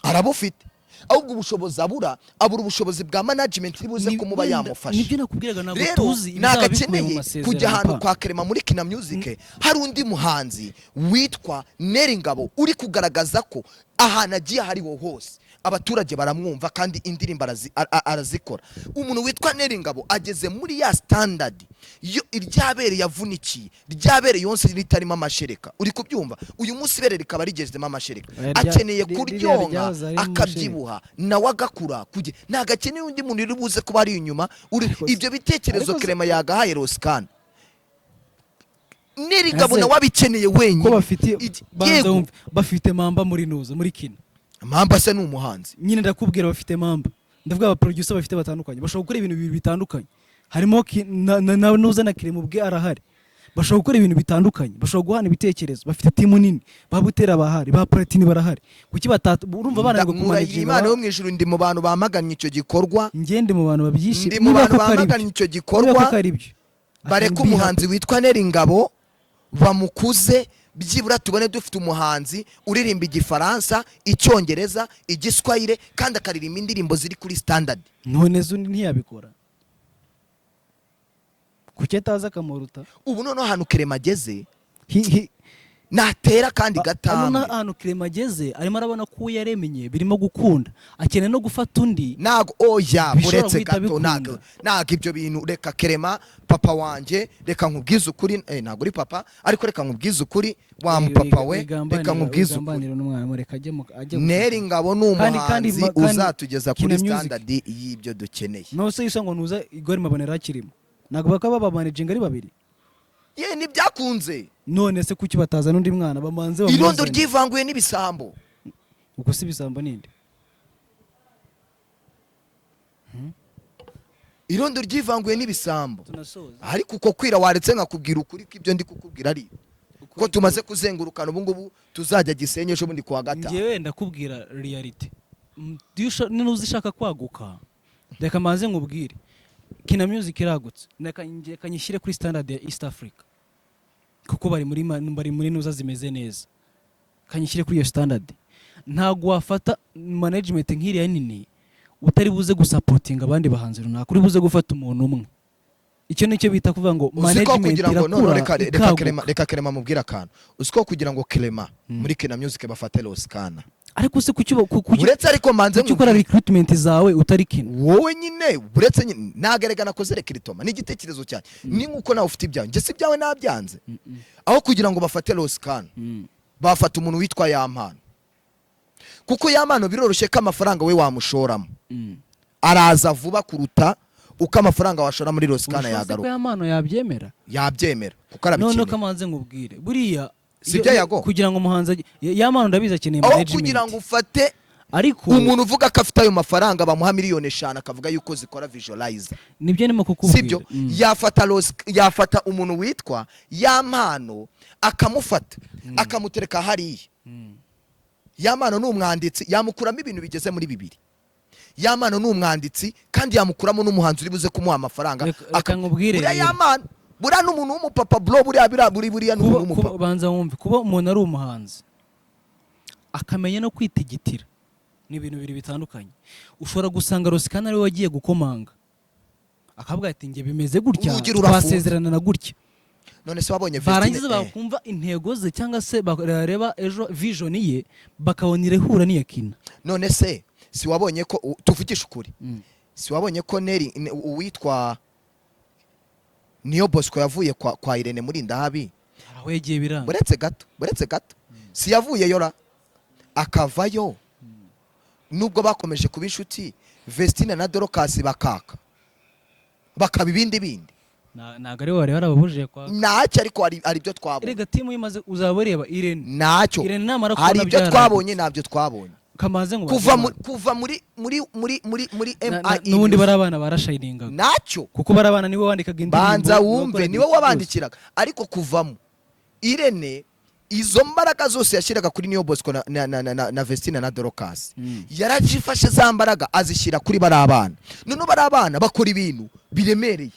arabufite, ahubwo ubushobozi abura ubushobozi bwa management buze kumuba yamufasha. Nibyo nakubwiraga ntabwo tuzi nagakeneye kujya ahantu kwa Clement muri Kina Music hari undi muhanzi witwa Neri Ngabo uri kugaragaza ko ahantu agiye hariho hose abaturage baramwumva kandi indirimbo arazikora. Umuntu witwa Neri Ngabo ageze muri ya standard yo iryabere yavunikiye, ryabere yonse ritarimo amashereka, uri kubyumva. Uyu munsi bere rikaba rigezemo amashereka, akeneye kuryonka akabyibuha nawe agakura kujye, nagakeneye undi muntu uri buze kuba ari inyuma. Ibyo bitekerezo Clement yagahaye Roskana, Neri Ngabo nawe abikeneye wenyine ko bafite mamba muri nuza muri Kina. Mamba se ni umuhanzi nyine ndakubwira bafite mamba, ndavuga aba producer bafite batandukanye, bashobora gukora ibintu bibiri bitandukanye, harimo nuza na Clement ubwe arahari, bashobora gukora ibintu bitandukanye, bashobora guhana ibitekerezo, bafite timu nini, babutera bahari, ba Platini barahari, kuki urumva bana ngo kumanaginga. Imana yo mwijuru ndi mu bantu bamaganye icyo gikorwa, ngende mu bantu babyishimiye, ndi mu bantu bamaganye icyo gikorwa, bareka umuhanzi witwa Neri Ngabo bamukuze, byibura tubone dufite umuhanzi uririmba igifaransa, icyongereza, igiswahili kandi akaririmba indirimbo ziri kuri standard. None zundi ntiyabikora kuki ataza akamuruta. Ubu none ahantu Clement ageze natera kandi gatambwe, ahantu Clement ageze arimo arabona ko yaremenye birimo gukunda, akeneye no gufata undi. Nago oya buretse gato, nago ibyo bintu reka Clement papa wanje, reka nkubwize ukuri, nago uri papa ariko reka nkubwize ukuri wa mupapa we, reka nkubwize ukuri Neri Ngabo ni umuhanzi uzatugeza kuri standard y'ibyo dukeneye. No se yusango nuza Igor Mabonera kirimo, nago bakaba baba managing ari babiri ntibyakunze. None se kuki bataza n'undi mwana bamanze bamuzanye? Irondo ryivanguye n'ibisambo. Uko si bisambo ninde? Irondo ryivanguye n'ibisambo. Ariko uko kwira waretse nkakubwira ukuri ko ibyo ndi kukubwira ari ko tumaze kuzengurukana ubu ngubu tuzajya Gisenyi ejo bundi kuwa gatanu. Ngewe ndakubwira reality. Nuzishaka kwaguka reka maze nkubwire Kina Music iragutse, kanyishyire kuri standard ya East Africa kuko bari muri nuza zimeze neza, kanyishyire kuri iyo standard. Ntago wafata management nk'iriya nini utari buze gusupportinga abandi bahanzi runaka, uri buze gufata umuntu umwe. Icyo nicyo bita kuvuga ngo management irakura. Reka Clement mubwira akantu, usiko kugira ngo Clement muri Kina Music bafate Roskana, ariko se uretse ariko manze gukora recruitment zawe utari Kina wowe nyine, uretse nyine nagaragana ko recruitment ni igitekerezo cyane, ni nkuko nawe ufite ibyawe, nje si byawe nabyanze. Aho kugira ngo bafate Roskana bafata umuntu witwa Yampano, kuko Yampano biroroshye ko amafaranga we wamushoramo araza vuba kuruta uko amafaranga washora muri Roskana yagaruka. Yampano yabyemera kuko arabikeneye. none kamanze nkubwire buriya sibyo yago kugira ngo umuhanzi Yampano ndabiza akeneye management, kugira ngo ufate ariko umuntu uvuga ko afite ayo mafaranga bamuha miliyoni 5 akavuga yuko zikora visualizer. Nibyo nimo kukubwira, sibyo yafata umuntu witwa Yampano akamufata akamutereka hariya. Yampano n'umwanditsi yamukuramo ibintu bigeze muri 2. Yampano n'umwanditsi kandi yamukuramo n'umuhanzi uri buze kumuha amafaranga. Akangubwire Yampano buriya n'umuntu w'umupapa bro, buriya n'umuntu w'umupapa. Banza wumve kuba umuntu ari umuhanzi akamenya no kwitigitira ni ibintu biri bitandukanye. Ushobora gusanga Roskana ari we wagiye gukomanga akavuga ati nge bimeze gutya, twasezerana na gutya. None se wabonye barangiza bakumva intego ze cyangwa se bareba ejo vision ye bakabonira ihura n'iya Kina. None se si wabonye ko tuvugisha ukuri, si wabonye ko Neri uwitwa Niyo Bosco yavuye kwa Irene muri Ndahabi, aho yagiye biranga. Buretse gato si yavuye yora akavayo, nubwo bakomeje kuba inshuti Vestine na Dorcas bakaba ibindi. ntago ari wari warababujije kwa ntacyo ariko hari ibyo twabonye erega timu yimaze uzaba ureba Irene ntacyo Irene namara hari ibyo twabonye ntabyo twabonye kamaze ngo kuva muri MIE n'ubundi bari abana barashayiningaga ntacyo kuko bari abana niwe wandikaga indirimbo banza wumve niwe wabandikiraga ariko kuvamo Irene izo mbaraga zose yashyiraga kuri Niyo Bosco na Vestina na Dorcas yarajifashe za mbaraga azishyira kuri bari abana none bari abana bakora ibintu biremereye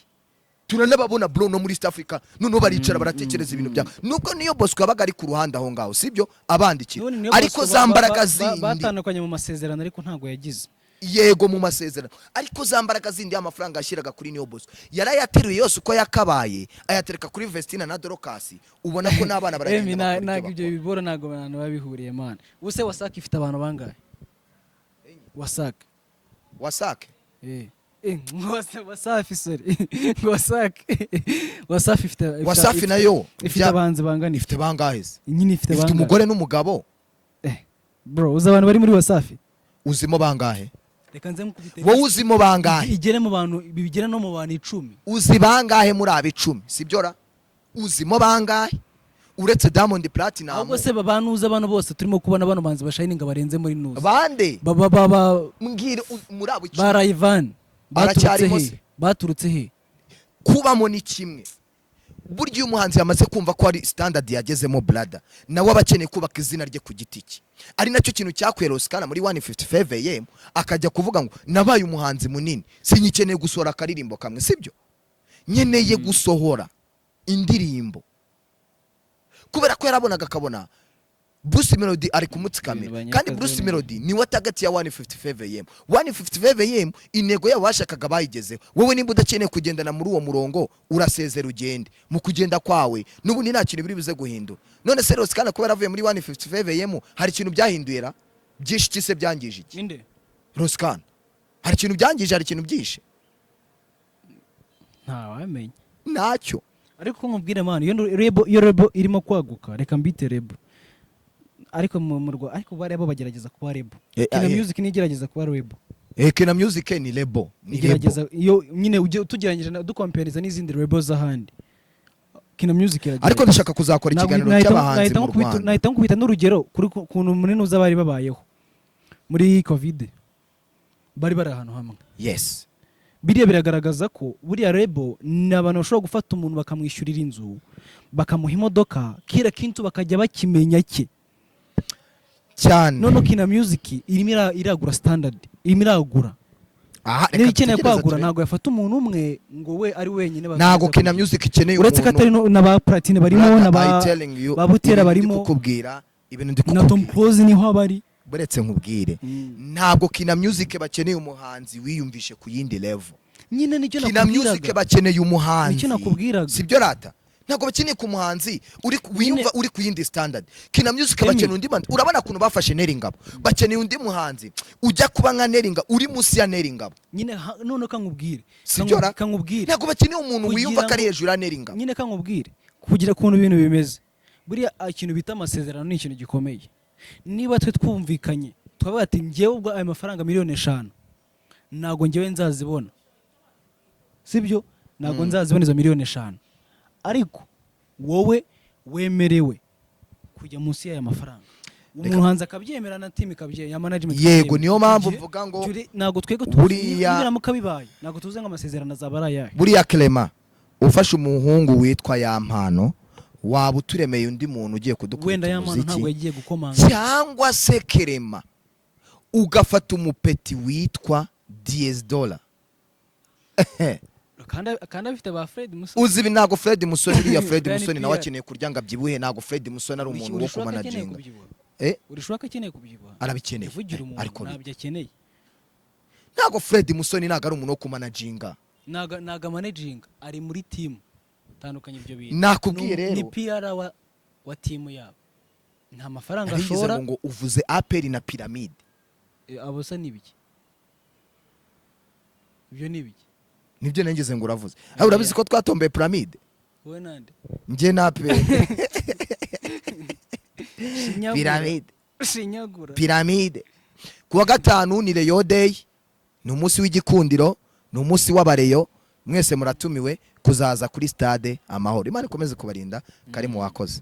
turanababona bro no muri East Africa none baricara baratekereza ibintu bya nubwo Niyo Bosco yabaga ari ku ruhande aho ngaho sibyo abandikira ariko za mbaraga zindi batandukanye mu masezerano ariko ntago yagize yego mu masezerano ariko za mbaraga zindi y'amafaranga yashyiraga kuri Niyo Bosco yarayateruye yose uko yakabaye ayatereka kuri Vestina na Dorcas ubona ko n'abana baragenda ntago ibyo bibora ntago abantu babihuriye man ubuse Wasake ifite abantu bangahe Wasake Wasafi sorry Wasafi ifite Wasafi nayo ifite abanzi bangana ifite bangahe nyine ifite umugore n'umugabo bro uzi abantu bari muri Wasafi uzimo bangahe reka nze mukubite wowe uzimo bangahe igere mu bantu bigera no mu bantu 10 uzi bangahe muri aba 10 sibyo ra uzimo bangahe uretse Diamond Platinum ahubwo se babanuza abantu bose turimo kubona bano banzi bashayininga barenze muri nuza bande mbwira muri abo 10 bara Ivan baturutse he kubamo ni kimwe buryo umuhanzi yamaze kumva ko ari standard yagezemo brother nawe abakeneye kubaka izina rye ku giti cye ari nacyo kintu cyakwera Oscar muri 155 AM akajya kuvuga ngo nabaye umuhanzi munini sinyikeneye gusohora akaririmbo kamwe sibyo nyeneye gusohora indirimbo kubera ko yarabonaga akabona Bruce Melody ari kumutsikame kandi Bruce Melody ni watagati ya 155 AM 155 AM intego yabo bashakaga bayigezeho wowe nimba udakeneye kugendana muri uwo murongo urasezera ugende mu kugenda kwawe n'ubundi nta kintu biri bize guhindura none se Rose kana kuba yaravuye muri 155 AM hari ikintu byahindura byinshi kise byangije iki inde Rose kana hari ikintu byangije hari ikintu byishe nta wamenye nacyo ariko nkubwire man iyo rebo irimo kwaguka reka mbite rebo ariko ariko bari abo bagerageza kuba rebo Kina Music ni gerageza kuba rebo Kina Music ni rebo gerageza iyo nyine tugeranyije dukompereza n'izindi rebo z'ahandi Kina Music gerageza ariko ndashaka kuzakora ikiganiro cy'abahanzi mu Rwanda nahita nkubita n'urugero kuri kuntu muri nuza bari babayeho muri covid bari ahantu hamwe yes biriya biragaragaza ko buriya rebo ni abantu bashobora gufata umuntu bakamwishyurira inzu bakamuha imodoka kira kintu bakajya bakimenya cye cyane none Kina Music irimo iragura standard irimo iragura niba ikeneye kwagura ntabwo yafata umuntu umwe ngo we ari wenyine ntabwo Kina Music ikeneye uretse ko atari na ba Platine barimo na ba Butera barimo kukubwira ibintu ndi na Tom Close niho abari buretse nkubwire ntabwo Kina Music bakeneye umuhanzi wiyumvishe ku yindi level nyine nicyo nakubwiraga Kina Music bakeneye umuhanzi nicyo nakubwiraga sibyo rata ntabwo bakeneye ku muhanzi uri ku yindi standard Kina Music bakeneye undi man urabona kuntu bafashe Neringabo bakeneye undi muhanzi ujya kuba nka Neringa uri munsi ya Neringabo nyine none kankubwire kankubwire ntabwo bakeneye umuntu wiyumva kari hejuru ya Neringabo nyine kankubwire kugira kuntu ibintu bimeze buriya ikintu bita amasezerano ni ikintu gikomeye niba twe twumvikanye twabaye ati ngewe ubwo ayo mafaranga 5,000,000 ntago ngewe nzazibona sibyo ntago nzazibona izo 5,000,000 ariko wowe wemerewe kujya munsi y'aya mafaranga umuhanzi akabyemera na team ikabyemera ya management yego niyo mpamvu mvuga ngo ntago twego tubura mukabibaye ntago tuze ngo amasezerano azaba ari ayahe buriya Clement ufashe umuhungu witwa Yampano waba uturemeye undi muntu ugiye kudukubita wenda Yampano ntabwo yagiye gukomanga cyangwa se Clement ugafata umupeti witwa DS Dollar kandi afite ba Fred Musoni uzi ntago Fred Musoni uriya Fred Musoni nawe akeneye kurya ngo abyibuhe ntago Fred Musoni ari umuntu wo kumanaginga urishaka akeneye kubyibuha arabikeneye ariko ntabyo akeneye ntago Fred Musoni ntago ari umuntu wo kumanaginga naga managing ari muri team tandukanye ibyo bintu nakubwiye rero ni PR wa team yabo nta mafaranga ashora ngo uvuze APR na Pyramide abo sa nibiki ibyo nibiki nibyo nengeze ngo uravuze aho urabizi ko twatombeye Pyramide wowe nande nje na APR Pyramide kuwa gatanu ni Reyo Day ni umunsi w'igikundiro ni umunsi w'abareyo mwese muratumiwe kuzaza kuri stade Amahoro. Imana ikomeze kubarinda. Karimu wakoze.